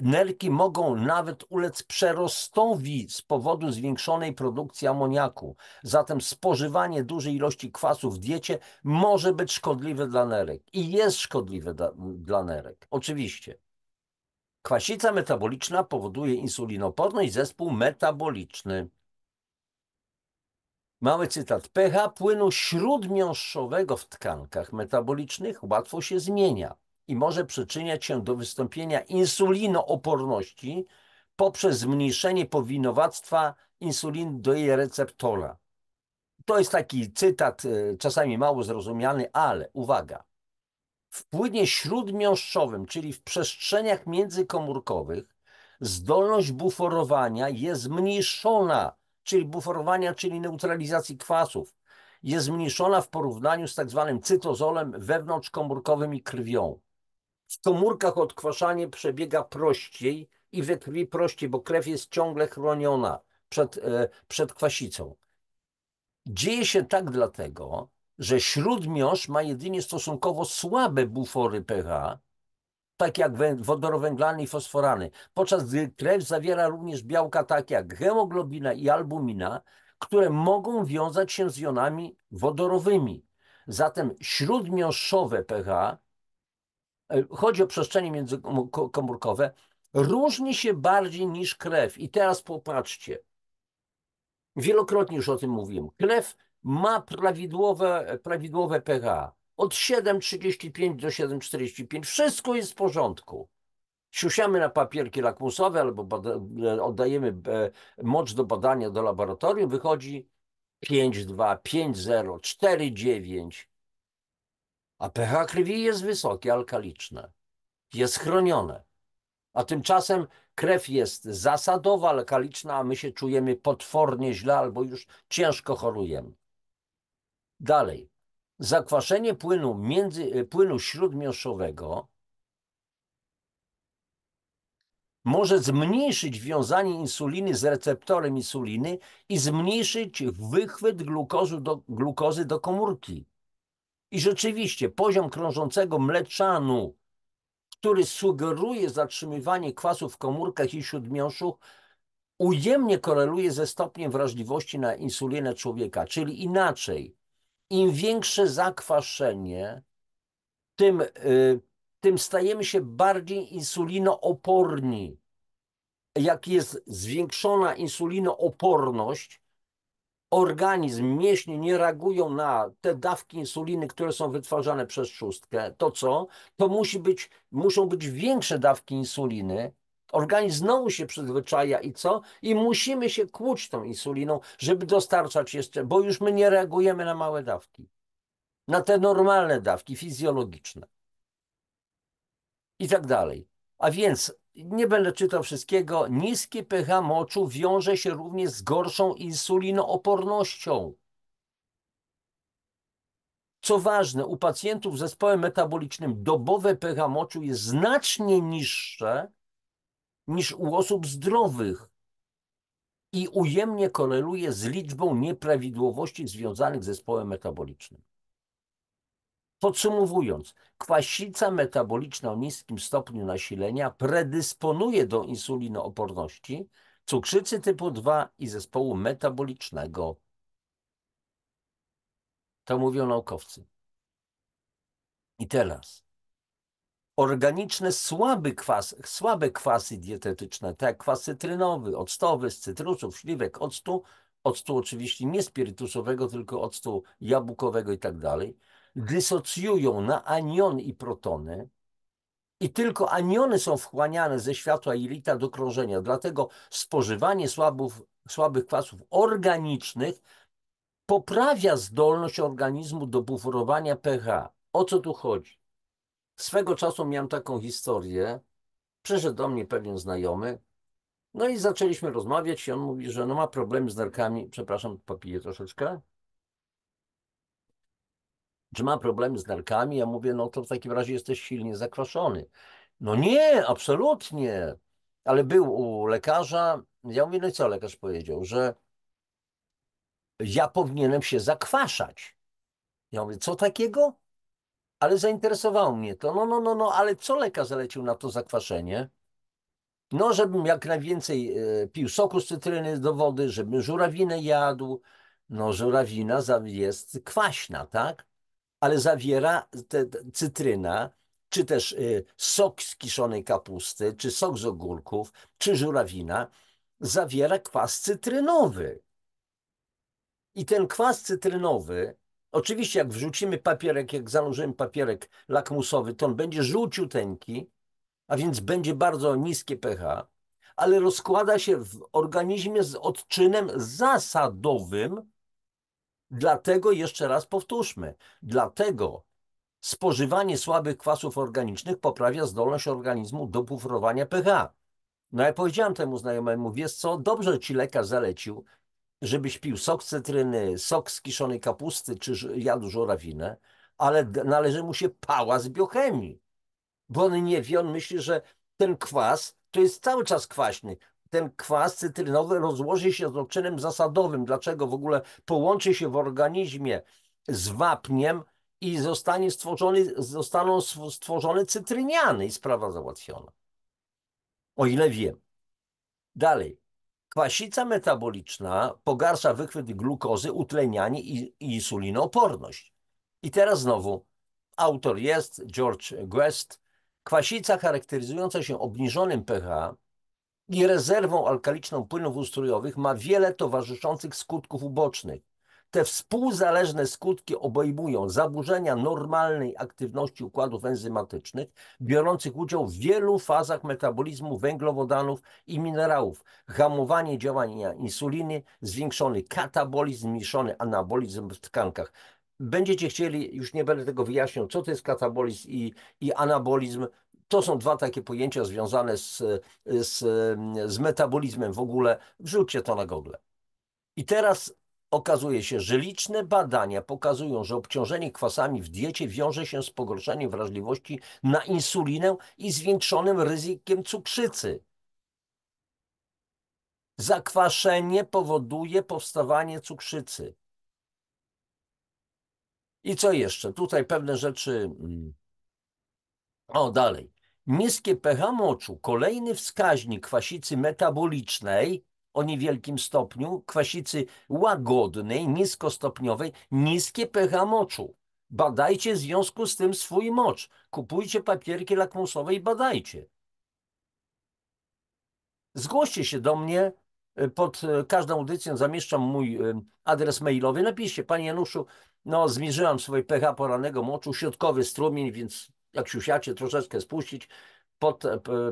Nerki mogą nawet ulec przerostowi z powodu zwiększonej produkcji amoniaku. Zatem spożywanie dużej ilości kwasu w diecie może być szkodliwe dla nerek i jest szkodliwe dla nerek. Oczywiście. Kwasica metaboliczna powoduje insulinoporność i zespół metaboliczny. Mały cytat. pH płynu śródmiąższowego w tkankach metabolicznych łatwo się zmienia i może przyczyniać się do wystąpienia insulinooporności poprzez zmniejszenie powinowactwa insuliny do jej receptora. To jest taki cytat, czasami mało zrozumiany, ale uwaga. W płynie śródmiąższowym, czyli w przestrzeniach międzykomórkowych, zdolność buforowania jest zmniejszona, czyli buforowania, czyli neutralizacji kwasów, jest zmniejszona w porównaniu z tak zwanym cytozolem wewnątrzkomórkowym i krwią. W komórkach odkwaszanie przebiega prościej i we krwi prościej, bo krew jest ciągle chroniona przed kwasicą. Dzieje się tak dlatego, że śródmiąższ ma jedynie stosunkowo słabe bufory pH, tak jak wodorowęglany i fosforany, podczas gdy krew zawiera również białka takie jak hemoglobina i albumina, które mogą wiązać się z jonami wodorowymi. Zatem śródmiąższowe pH, chodzi o przestrzenie międzykomórkowe, różni się bardziej niż krew. I teraz popatrzcie. Wielokrotnie już o tym mówiłem. Krew ma prawidłowe pH. Od 7,35 do 7,45. Wszystko jest w porządku. Siusiamy na papierki lakmusowe albo oddajemy mocz do badania do laboratorium. Wychodzi 5,2, 5,0, 4,9. A pH krwi jest wysokie, alkaliczne. Jest chronione. A tymczasem krew jest zasadowa, alkaliczna, a my się czujemy potwornie źle albo już ciężko chorujemy. Dalej. Zakwaszenie płynu śródmiąższowego może zmniejszyć wiązanie insuliny z receptorem insuliny i zmniejszyć wychwyt glukozy do komórki. I rzeczywiście poziom krążącego mleczanu, który sugeruje zatrzymywanie kwasów w komórkach i śródmiąższu, ujemnie koreluje ze stopniem wrażliwości na insulinę człowieka. Czyli inaczej, im większe zakwaszenie, tym stajemy się bardziej insulinooporni. Jak jest zwiększona insulinooporność, organizm, mięśnie nie reagują na te dawki insuliny, które są wytwarzane przez trzustkę, to co? To muszą być większe dawki insuliny. Organizm znowu się przyzwyczaja i co? I musimy się kłuć tą insuliną, żeby dostarczać jeszcze, bo już my nie reagujemy na małe dawki. Na te normalne dawki fizjologiczne. I tak dalej. A więc nie będę czytał wszystkiego. Niskie pH moczu wiąże się również z gorszą insulinoopornością. Co ważne, u pacjentów z zespołem metabolicznym dobowe pH moczu jest znacznie niższe niż u osób zdrowych i ujemnie koreluje z liczbą nieprawidłowości związanych z zespołem metabolicznym. Podsumowując, kwasica metaboliczna o niskim stopniu nasilenia predysponuje do insulinooporności, cukrzycy typu 2 i zespołu metabolicznego. To mówią naukowcy. I teraz organiczne słabe kwasy dietetyczne, tak jak kwas cytrynowy, octowy, z cytrusów, śliwek, octu oczywiście nie spirytusowego, tylko octu jabłkowego i tak dalej, dysocjują na anion i protony i tylko aniony są wchłaniane ze światła jelita do krążenia. Dlatego spożywanie słabych kwasów organicznych poprawia zdolność organizmu do buforowania pH. O co tu chodzi? Swego czasu miałem taką historię, przyszedł do mnie pewien znajomy, no i zaczęliśmy rozmawiać i on mówi, że no ma problemy z nerkami, przepraszam, popiję troszeczkę, że ma problemy z nerkami, ja mówię, no to w takim razie jesteś silnie zakwaszony. No nie, absolutnie, ale był u lekarza, ja mówię, no i co lekarz powiedział, że ja powinienem się zakwaszać. Ja mówię, co takiego? Ale zainteresowało mnie to. No, ale co lekarz zalecił na to zakwaszenie? No, żebym jak najwięcej pił soku z cytryny do wody, żebym żurawinę jadł. No, żurawina jest kwaśna, tak? Ale zawiera cytryna, czy też sok z kiszonej kapusty, czy sok z ogórków, czy żurawina, zawiera kwas cytrynowy. I ten kwas cytrynowy, oczywiście jak wrzucimy papierek, jak zanurzymy papierek lakmusowy, to on będzie żółciuteńki, a więc będzie bardzo niskie pH, ale rozkłada się w organizmie z odczynem zasadowym. Dlatego, jeszcze raz powtórzmy, dlatego spożywanie słabych kwasów organicznych poprawia zdolność organizmu do buforowania pH. No ja powiedziałem temu znajomemu, wiesz co, dobrze ci lekarz zalecił, żebyś pił sok z cytryny, sok z kiszonej kapusty, czy jadł żurawinę, ale należy mu się pałac biochemii, bo on nie wie, on myśli, że ten kwas to jest cały czas kwaśny. Ten kwas cytrynowy rozłoży się z odczynem zasadowym. Dlaczego w ogóle połączy się w organizmie z wapniem i zostaną stworzone cytryniany i sprawa załatwiona. O ile wiem. Dalej. Kwasica metaboliczna pogarsza wychwyt glukozy, utlenianie i insulinooporność. I teraz znowu autor jest George Guest. Kwasica charakteryzująca się obniżonym pH i rezerwą alkaliczną płynów ustrojowych ma wiele towarzyszących skutków ubocznych. Te współzależne skutki obejmują zaburzenia normalnej aktywności układów enzymatycznych, biorących udział w wielu fazach metabolizmu węglowodanów i minerałów, hamowanie działania insuliny, zwiększony katabolizm, zmniejszony anabolizm w tkankach. Będziecie chcieli, już nie będę tego wyjaśniał, co to jest katabolizm i anabolizm. To są dwa takie pojęcia związane z metabolizmem w ogóle. Wrzućcie to na Google. I teraz okazuje się, że liczne badania pokazują, że obciążenie kwasami w diecie wiąże się z pogorszeniem wrażliwości na insulinę i zwiększonym ryzykiem cukrzycy. Zakwaszenie powoduje powstawanie cukrzycy. I co jeszcze? Tutaj pewne rzeczy... O, dalej. Niskie pH moczu, kolejny wskaźnik kwasicy metabolicznej o niewielkim stopniu, kwasicy łagodnej, niskostopniowej, niskie pH moczu. Badajcie w związku z tym swój mocz. Kupujcie papierki lakmusowe i badajcie. Zgłoście się do mnie. Pod każdą audycją zamieszczam mój adres mailowy. Napiszcie, panie Januszu, no zmierzyłam swoje pH porannego moczu, środkowy strumień, więc jak siusiacie, troszeczkę spuścić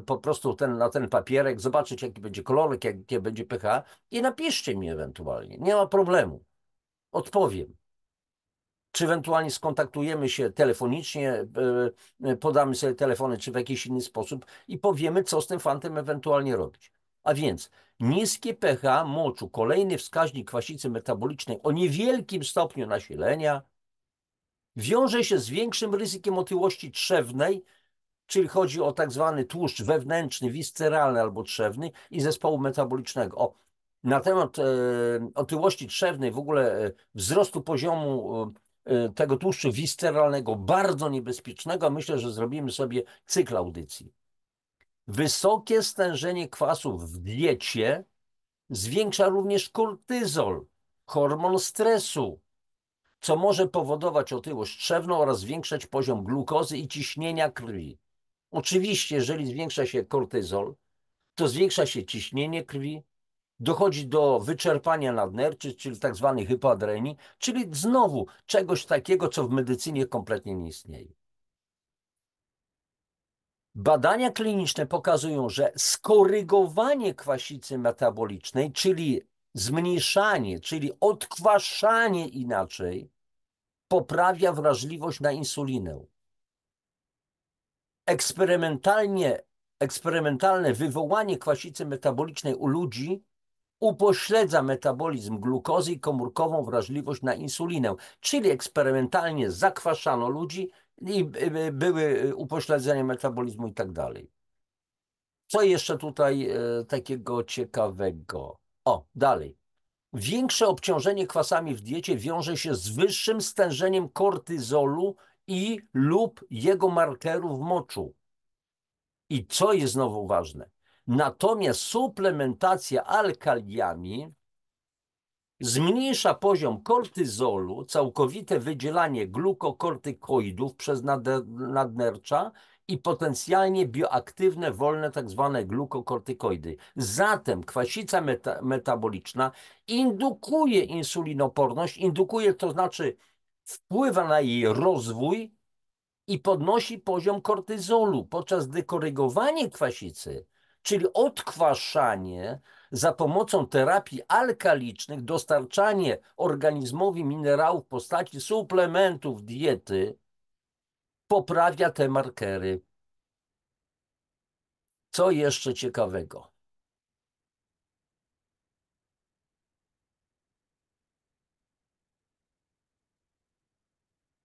po prostu na ten papierek, zobaczyć jaki będzie kolorek, jakie będzie pH i napiszcie mi ewentualnie. Nie ma problemu. Odpowiem. Czy ewentualnie skontaktujemy się telefonicznie, podamy sobie telefony, czy w jakiś inny sposób i powiemy, co z tym fantem ewentualnie robić. A więc niskie pH moczu, kolejny wskaźnik kwasicy metabolicznej o niewielkim stopniu nasilenia, wiąże się z większym ryzykiem otyłości trzewnej czyli chodzi o tak zwany tłuszcz wewnętrzny, wisceralny albo trzewny i zespołu metabolicznego. Na temat otyłości trzewnej, w ogóle wzrostu poziomu tego tłuszczu wisceralnego, bardzo niebezpiecznego, myślę, że zrobimy sobie cykl audycji. Wysokie stężenie kwasów w diecie zwiększa również kortyzol, hormon stresu, co może powodować otyłość trzewną oraz zwiększać poziom glukozy i ciśnienia krwi. Oczywiście, jeżeli zwiększa się kortyzol, to zwiększa się ciśnienie krwi, dochodzi do wyczerpania nadnerczy, czyli tak zwanej hypoadrenii, czyli znowu czegoś takiego, co w medycynie kompletnie nie istnieje. Badania kliniczne pokazują, że skorygowanie kwasicy metabolicznej, czyli zmniejszanie, czyli odkwaszanie inaczej, poprawia wrażliwość na insulinę. Eksperymentalne wywołanie kwasicy metabolicznej u ludzi upośledza metabolizm glukozy i komórkową wrażliwość na insulinę, czyli eksperymentalnie zakwaszano ludzi i były upośledzenia metabolizmu i tak dalej. Co jeszcze tutaj takiego ciekawego? O, dalej. Większe obciążenie kwasami w diecie wiąże się z wyższym stężeniem kortyzolu i lub jego markerów w moczu. I co jest znowu ważne? Natomiast suplementacja alkaliami zmniejsza poziom kortyzolu, całkowite wydzielanie glukokortykoidów przez nadnercza i potencjalnie bioaktywne, wolne tak zwane glukokortykoidy. Zatem kwasica metaboliczna indukuje insulinoporność, indukuje to znaczy wpływa na jej rozwój i podnosi poziom kortyzolu, podczas gdy korygowanie kwasicy, czyli odkwaszanie za pomocą terapii alkalicznych, dostarczanie organizmowi minerałów w postaci suplementów diety, poprawia te markery. Co jeszcze ciekawego?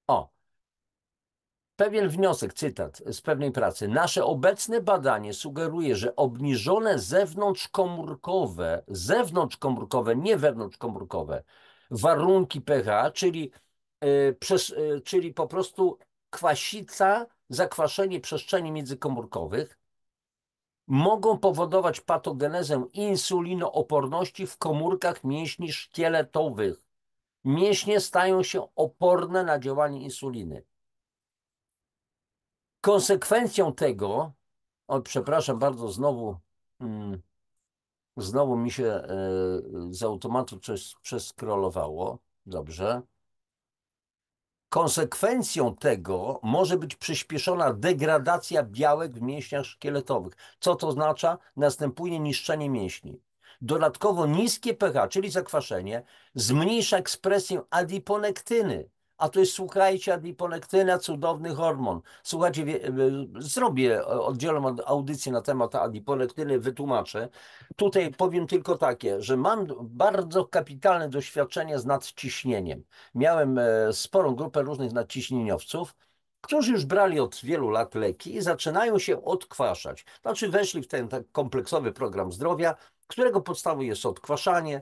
O, pewien wniosek, cytat z pewnej pracy. Nasze obecne badanie sugeruje, że obniżone zewnątrzkomórkowe, nie wewnątrzkomórkowe, warunki pH, czyli po prostu kwasica, zakwaszenie przestrzeni międzykomórkowych, mogą powodować patogenezę insulinooporności w komórkach mięśni szkieletowych. Mięśnie stają się oporne na działanie insuliny. Konsekwencją tego, przepraszam bardzo, znowu mi się z automatu coś przeskrolowało. Dobrze. Konsekwencją tego może być przyspieszona degradacja białek w mięśniach szkieletowych. Co to oznacza? Następuje niszczenie mięśni. Dodatkowo niskie pH, czyli zakwaszenie, zmniejsza ekspresję adiponektyny. A to jest, słuchajcie, adiponektyna, cudowny hormon. Słuchajcie, zrobię oddzielną audycję na temat adiponektyny, wytłumaczę. Tutaj powiem tylko takie, że mam bardzo kapitalne doświadczenie z nadciśnieniem. Miałem sporą grupę różnych nadciśnieniowców, którzy już brali od wielu lat leki i zaczynają się odkwaszać. Znaczy weszli w ten kompleksowy program zdrowia, którego podstawą jest odkwaszanie.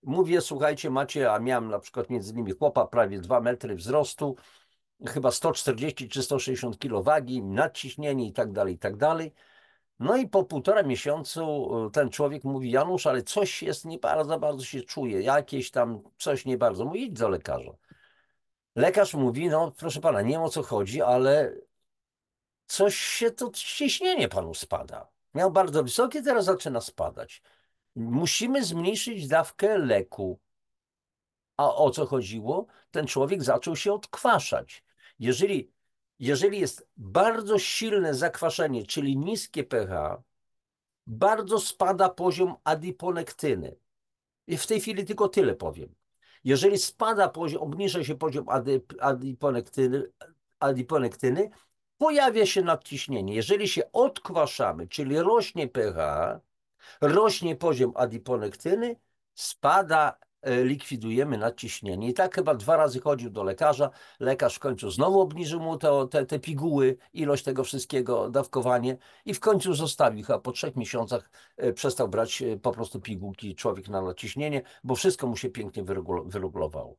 Mówię, słuchajcie, macie, a miałem na przykład między innymi chłopa prawie 2 metry wzrostu, chyba 140 czy 160 kg wagi, nadciśnienie i tak dalej, i tak dalej. No i po 1,5 miesiącu ten człowiek mówi: Janusz, ale coś jest nie bardzo, bardzo się czuje, jakieś tam coś nie bardzo. Mówi: idź do lekarza. Lekarz mówi: no proszę pana, nie wiem o co chodzi, ale coś się, to ciśnienie panu spada. Miał bardzo wysokie, teraz zaczyna spadać. Musimy zmniejszyć dawkę leku. A o co chodziło? Ten człowiek zaczął się odkwaszać. Jeżeli jest bardzo silne zakwaszenie, czyli niskie pH, bardzo spada poziom adiponektyny. I w tej chwili tylko tyle powiem. Jeżeli spada poziom, obniża się poziom adiponektyny, pojawia się nadciśnienie. Jeżeli się odkwaszamy, czyli rośnie pH, rośnie poziom adiponektyny, spada likwidujemy nadciśnienie. I tak chyba 2 razy chodził do lekarza. Lekarz w końcu znowu obniżył mu te piguły, ilość tego wszystkiego, dawkowanie i w końcu zostawił. Chyba po 3 miesiącach przestał brać po prostu pigułki człowiek na nadciśnienie, bo wszystko mu się pięknie wyregulowało.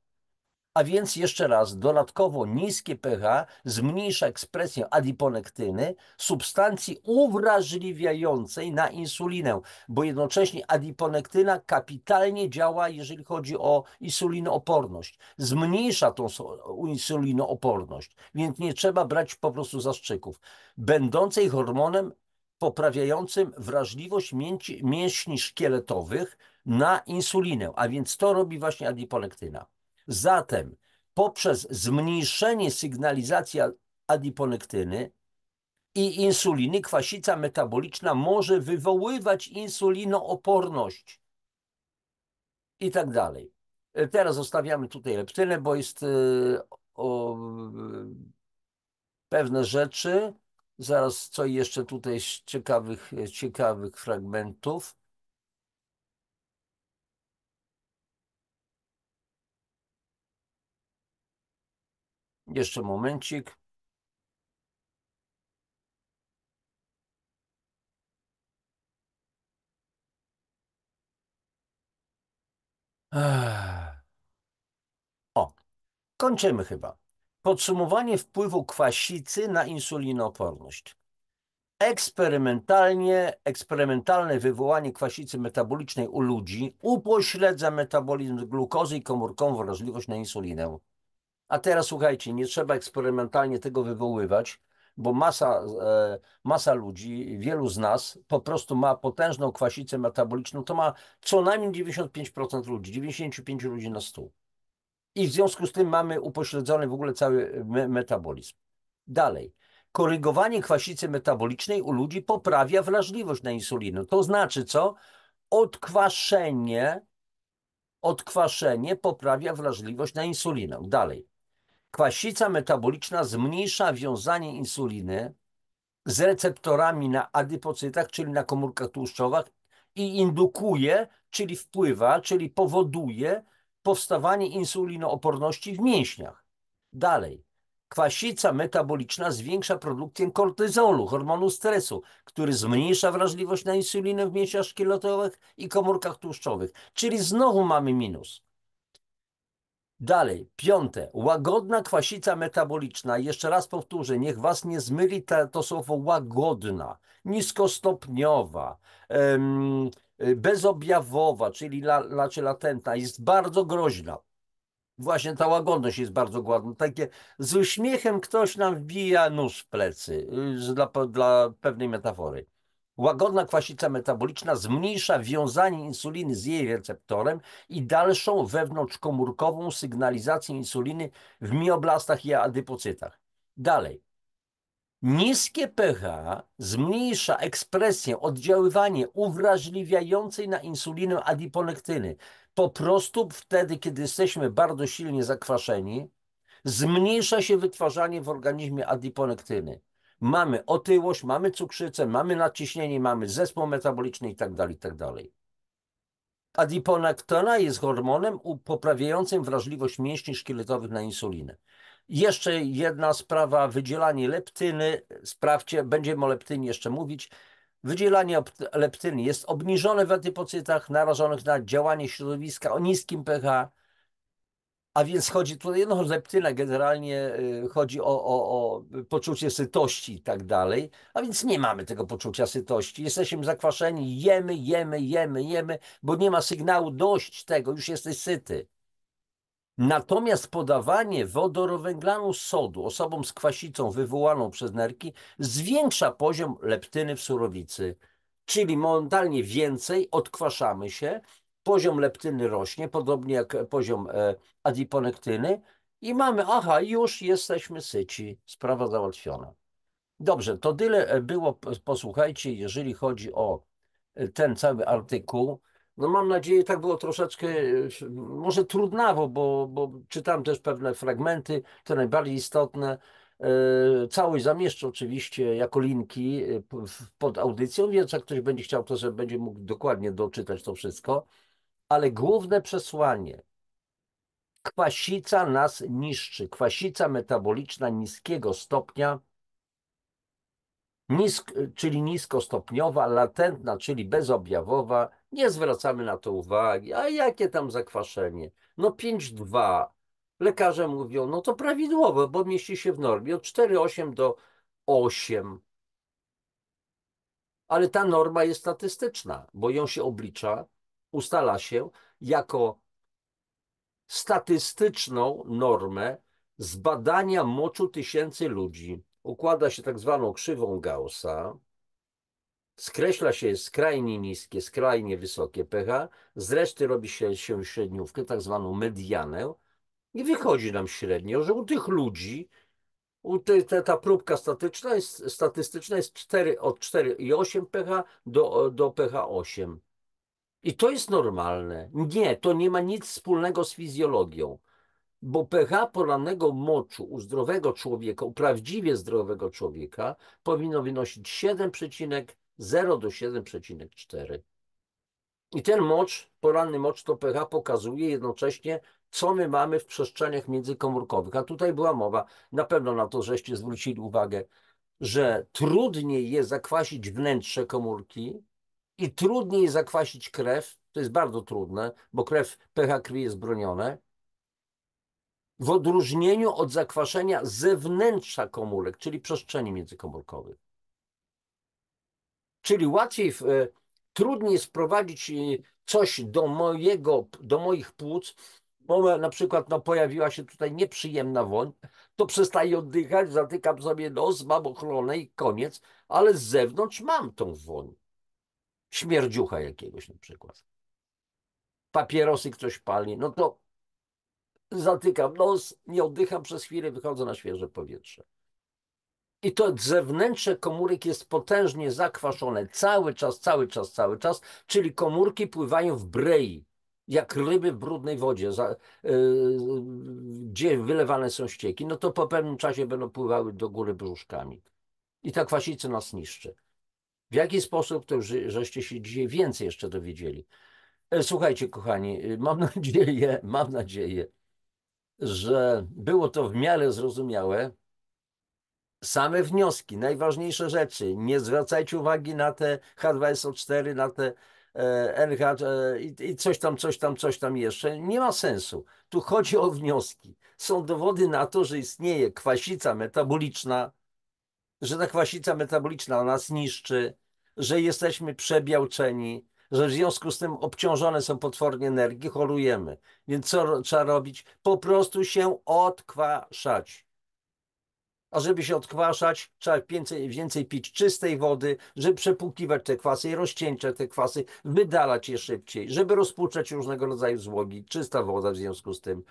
A więc jeszcze raz, dodatkowo niskie pH zmniejsza ekspresję adiponektyny, substancji uwrażliwiającej na insulinę, bo jednocześnie adiponektyna kapitalnie działa, jeżeli chodzi o insulinooporność. Zmniejsza tą insulinooporność, więc nie trzeba brać po prostu zastrzyków. Będącej hormonem poprawiającym wrażliwość mięśni szkieletowych na insulinę, a więc to robi właśnie adiponektyna. Zatem poprzez zmniejszenie sygnalizacji adiponektyny i insuliny kwasica metaboliczna może wywoływać insulinooporność i tak dalej. Teraz zostawiamy tutaj leptynę, bo jest pewne rzeczy. Zaraz co jeszcze tutaj z ciekawych fragmentów. Jeszcze momencik. O, kończymy chyba. Podsumowanie wpływu kwasicy na insulinooporność. Eksperymentalne wywołanie kwasicy metabolicznej u ludzi upośledza metabolizm glukozy i komórkową wrażliwość na insulinę. A teraz słuchajcie, nie trzeba eksperymentalnie tego wywoływać, bo masa ludzi, wielu z nas po prostu ma potężną kwasicę metaboliczną. To ma co najmniej 95% ludzi, 95 ludzi na 100. I w związku z tym mamy upośledzony w ogóle cały metabolizm. Dalej. Korygowanie kwasicy metabolicznej u ludzi poprawia wrażliwość na insulinę. To znaczy co? Odkwaszenie poprawia wrażliwość na insulinę. Dalej. Kwasica metaboliczna zmniejsza wiązanie insuliny z receptorami na adypocytach, czyli na komórkach tłuszczowych i indukuje, czyli wpływa, czyli powoduje powstawanie insulinooporności w mięśniach. Dalej. Kwasica metaboliczna zwiększa produkcję kortyzolu, hormonu stresu, który zmniejsza wrażliwość na insulinę w mięśniach szkieletowych i komórkach tłuszczowych. Czyli znowu mamy minus. Dalej, 5. Łagodna kwasica metaboliczna. Jeszcze raz powtórzę, niech was nie zmyli to słowo łagodna, niskostopniowa, bezobjawowa, czyli latentna, jest bardzo groźna. Właśnie ta łagodność jest bardzo ładna. Takie z uśmiechem ktoś nam wbija nóż w plecy, dla pewnej metafory. Łagodna kwasica metaboliczna zmniejsza wiązanie insuliny z jej receptorem i dalszą wewnątrzkomórkową sygnalizację insuliny w mioblastach i adypocytach. Dalej. Niskie pH zmniejsza ekspresję, oddziaływanie uwrażliwiającej na insulinę adiponektyny. Po prostu wtedy, kiedy jesteśmy bardzo silnie zakwaszeni, zmniejsza się wytwarzanie w organizmie adiponektyny. Mamy otyłość, mamy cukrzycę, mamy nadciśnienie, mamy zespół metaboliczny itd., itd. Adiponektyna jest hormonem poprawiającym wrażliwość mięśni szkieletowych na insulinę. Jeszcze jedna sprawa, wydzielanie leptyny. Sprawdźcie, będziemy o leptynie jeszcze mówić. Wydzielanie leptyny jest obniżone w adypocytach narażonych na działanie środowiska o niskim pH. A więc chodzi tutaj, no leptyna generalnie chodzi o poczucie sytości i tak dalej, a więc nie mamy tego poczucia sytości. Jesteśmy zakwaszeni, jemy, bo nie ma sygnału dość tego, już jesteś syty. Natomiast podawanie wodorowęglanu sodu osobom z kwasicą wywołaną przez nerki zwiększa poziom leptyny w surowicy, czyli momentalnie więcej odkwaszamy się, poziom leptyny rośnie, podobnie jak poziom adiponektyny i mamy, aha, już jesteśmy syci, sprawa załatwiona. Dobrze, to tyle było, posłuchajcie, jeżeli chodzi o ten cały artykuł. No mam nadzieję, tak było troszeczkę, może trudnawo, bo czytam też pewne fragmenty, te najbardziej istotne. Całość zamieszczę oczywiście jako linki pod audycją, więc jak ktoś będzie chciał, to że będzie mógł dokładnie doczytać to wszystko. Ale główne przesłanie, kwasica nas niszczy, kwasica metaboliczna niskiego stopnia, czyli niskostopniowa, latentna, czyli bezobjawowa, nie zwracamy na to uwagi. A jakie tam zakwaszenie? No 5,2. Lekarze mówią, no to prawidłowo, bo mieści się w normie od 4,8 do 8. Ale ta norma jest statystyczna, bo ją się oblicza, ustala się jako statystyczną normę z badania moczu tysięcy ludzi. Układa się tak zwaną krzywą Gaussa, skreśla się skrajnie niskie, skrajnie wysokie pH, z reszty robi się średniówkę, tak zwaną medianę i wychodzi nam średnio, że u tych ludzi ta próbka statystyczna jest 4, od 4,8 pH do pH 8. I to jest normalne. Nie, to nie ma nic wspólnego z fizjologią, bo pH porannego moczu u zdrowego człowieka, u prawdziwie zdrowego człowieka powinno wynosić 7,0 do 7,4. I ten mocz, poranny mocz, to pH pokazuje jednocześnie, co my mamy w przestrzeniach międzykomórkowych. A tutaj była mowa, na pewno na to żeście zwrócili uwagę, że trudniej jest zakwasić wnętrze komórki i trudniej jest zakwasić krew. To jest bardzo trudne, bo pH krwi jest bronione. W odróżnieniu od zakwaszenia zewnętrza komórek, czyli przestrzeni międzykomórkowych. Czyli trudniej sprowadzić coś do moich płuc, bo na przykład no, pojawiła się tutaj nieprzyjemna woń, to przestaję oddychać, zatykam sobie nos, mam ochronę i koniec, ale z zewnątrz mam tą woń. Śmierdziucha jakiegoś na przykład. Papierosy ktoś pali, no to zatykam nos, nie oddycham przez chwilę, wychodzę na świeże powietrze. I to zewnętrzne komórek jest potężnie zakwaszone cały czas, cały czas, cały czas, czyli komórki pływają w brei, jak ryby w brudnej wodzie, gdzie wylewane są ścieki, no to po pewnym czasie będą pływały do góry brzuszkami. I ta kwasica nas niszczy. W jaki sposób, to już żeście się dzisiaj więcej jeszcze dowiedzieli. Słuchajcie, kochani, mam nadzieję, że było to w miarę zrozumiałe. Same wnioski, najważniejsze rzeczy. Nie zwracajcie uwagi na te H2SO4, na te RH i coś tam jeszcze. Nie ma sensu. Tu chodzi o wnioski. Są dowody na to, że istnieje kwasica metaboliczna, że ta kwasica metaboliczna nas niszczy, że jesteśmy przebiałczeni, że w związku z tym obciążone są potwornie energie, chorujemy. Więc co trzeba robić? Po prostu się odkwaszać. A żeby się odkwaszać, trzeba więcej pić czystej wody, żeby przepłukiwać te kwasy i rozcieńczać te kwasy, wydalać je szybciej, żeby rozpuszczać różnego rodzaju złogi, czysta woda w związku z tym.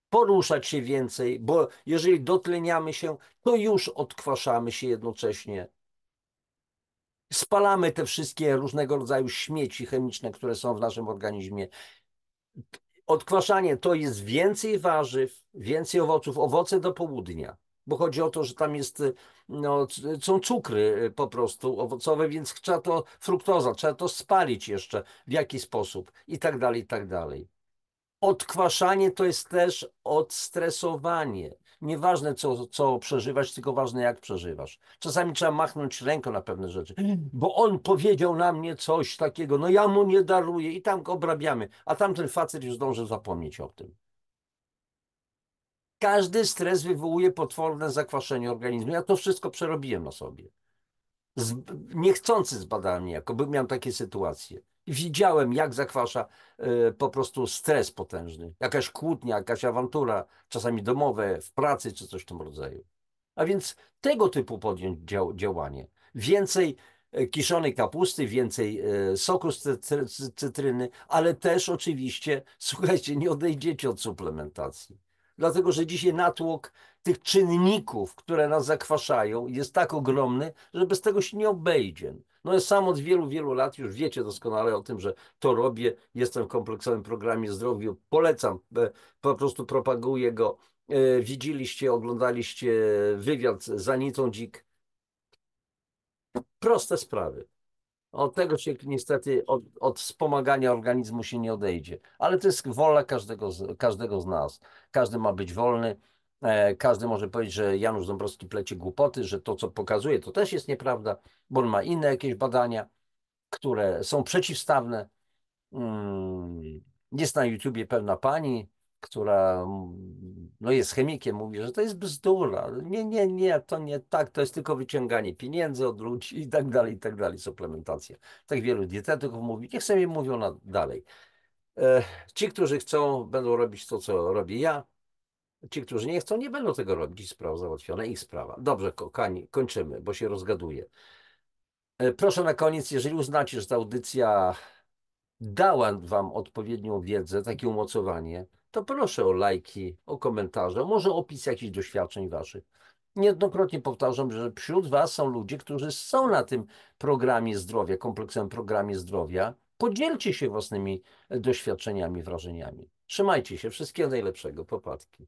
Poruszać się więcej, bo jeżeli dotleniamy się, to już odkwaszamy się jednocześnie. Spalamy te wszystkie różnego rodzaju śmieci chemiczne, które są w naszym organizmie. Odkwaszanie to jest więcej warzyw, więcej owoców, owoce do południa, bo chodzi o to, że tam jest, no, są cukry po prostu owocowe, więc trzeba to, fruktoza, trzeba to spalić jeszcze w jakiś sposób i tak dalej, i tak dalej. Odkwaszanie to jest też odstresowanie. Nieważne, co przeżywasz, tylko ważne, jak przeżywasz. Czasami trzeba machnąć ręką na pewne rzeczy, bo on powiedział na mnie coś takiego, no ja mu nie daruję i tam go obrabiamy, a tamten facet już zdążył zapomnieć o tym. Każdy stres wywołuje potworne zakwaszenie organizmu. Ja to wszystko przerobiłem na sobie. Z, Niechcący zbadałem niejako, bo miałem takie sytuacje. I widziałem, jak zakwasza po prostu stres potężny. Jakaś kłótnia, jakaś awantura, czasami domowe, w pracy czy coś w tym rodzaju. A więc tego typu podjąć działanie. Więcej kiszonej kapusty, więcej soku z cytryny, ale też oczywiście, słuchajcie, nie odejdziecie od suplementacji. Dlatego, że dzisiaj natłok tych czynników, które nas zakwaszają, jest tak ogromny, że bez tego się nie obejdzie. No ja sam od wielu, wielu lat już wiecie doskonale o tym, że to robię. Jestem w kompleksowym programie zdrowiu. Polecam, po prostu propaguję go. Widzieliście, oglądaliście wywiad z Anitą Dzik. Proste sprawy. Od tego się niestety, od wspomagania organizmu się nie odejdzie. Ale to jest wola każdego z nas. Każdy ma być wolny. Każdy może powiedzieć, że Janusz Dąbrowski plecie głupoty, że to, co pokazuje, to też jest nieprawda, bo on ma inne jakieś badania, które są przeciwstawne. Mm, Jest na YouTubie pewna pani, która no jest chemikiem, mówi, że to jest bzdura. Nie, nie, nie, to nie tak, to jest tylko wyciąganie pieniędzy od ludzi i tak dalej, suplementacja. Tak wielu dietetyków mówi, niech sobie mówią dalej. E, Ci, którzy chcą, będą robić to, co robię ja. Ci, którzy nie chcą, nie będą tego robić. Sprawa załatwiona, ich sprawa. Dobrze, kochani, kończymy, bo się rozgaduję. Proszę na koniec, jeżeli uznacie, że ta audycja dała Wam odpowiednią wiedzę, takie umocowanie, to proszę o lajki, o komentarze, może opis jakichś doświadczeń Waszych. Niejednokrotnie powtarzam, że wśród Was są ludzie, którzy są na tym programie zdrowia, kompleksowym programie zdrowia. Podzielcie się własnymi doświadczeniami, wrażeniami. Trzymajcie się. Wszystkiego najlepszego. Popadki.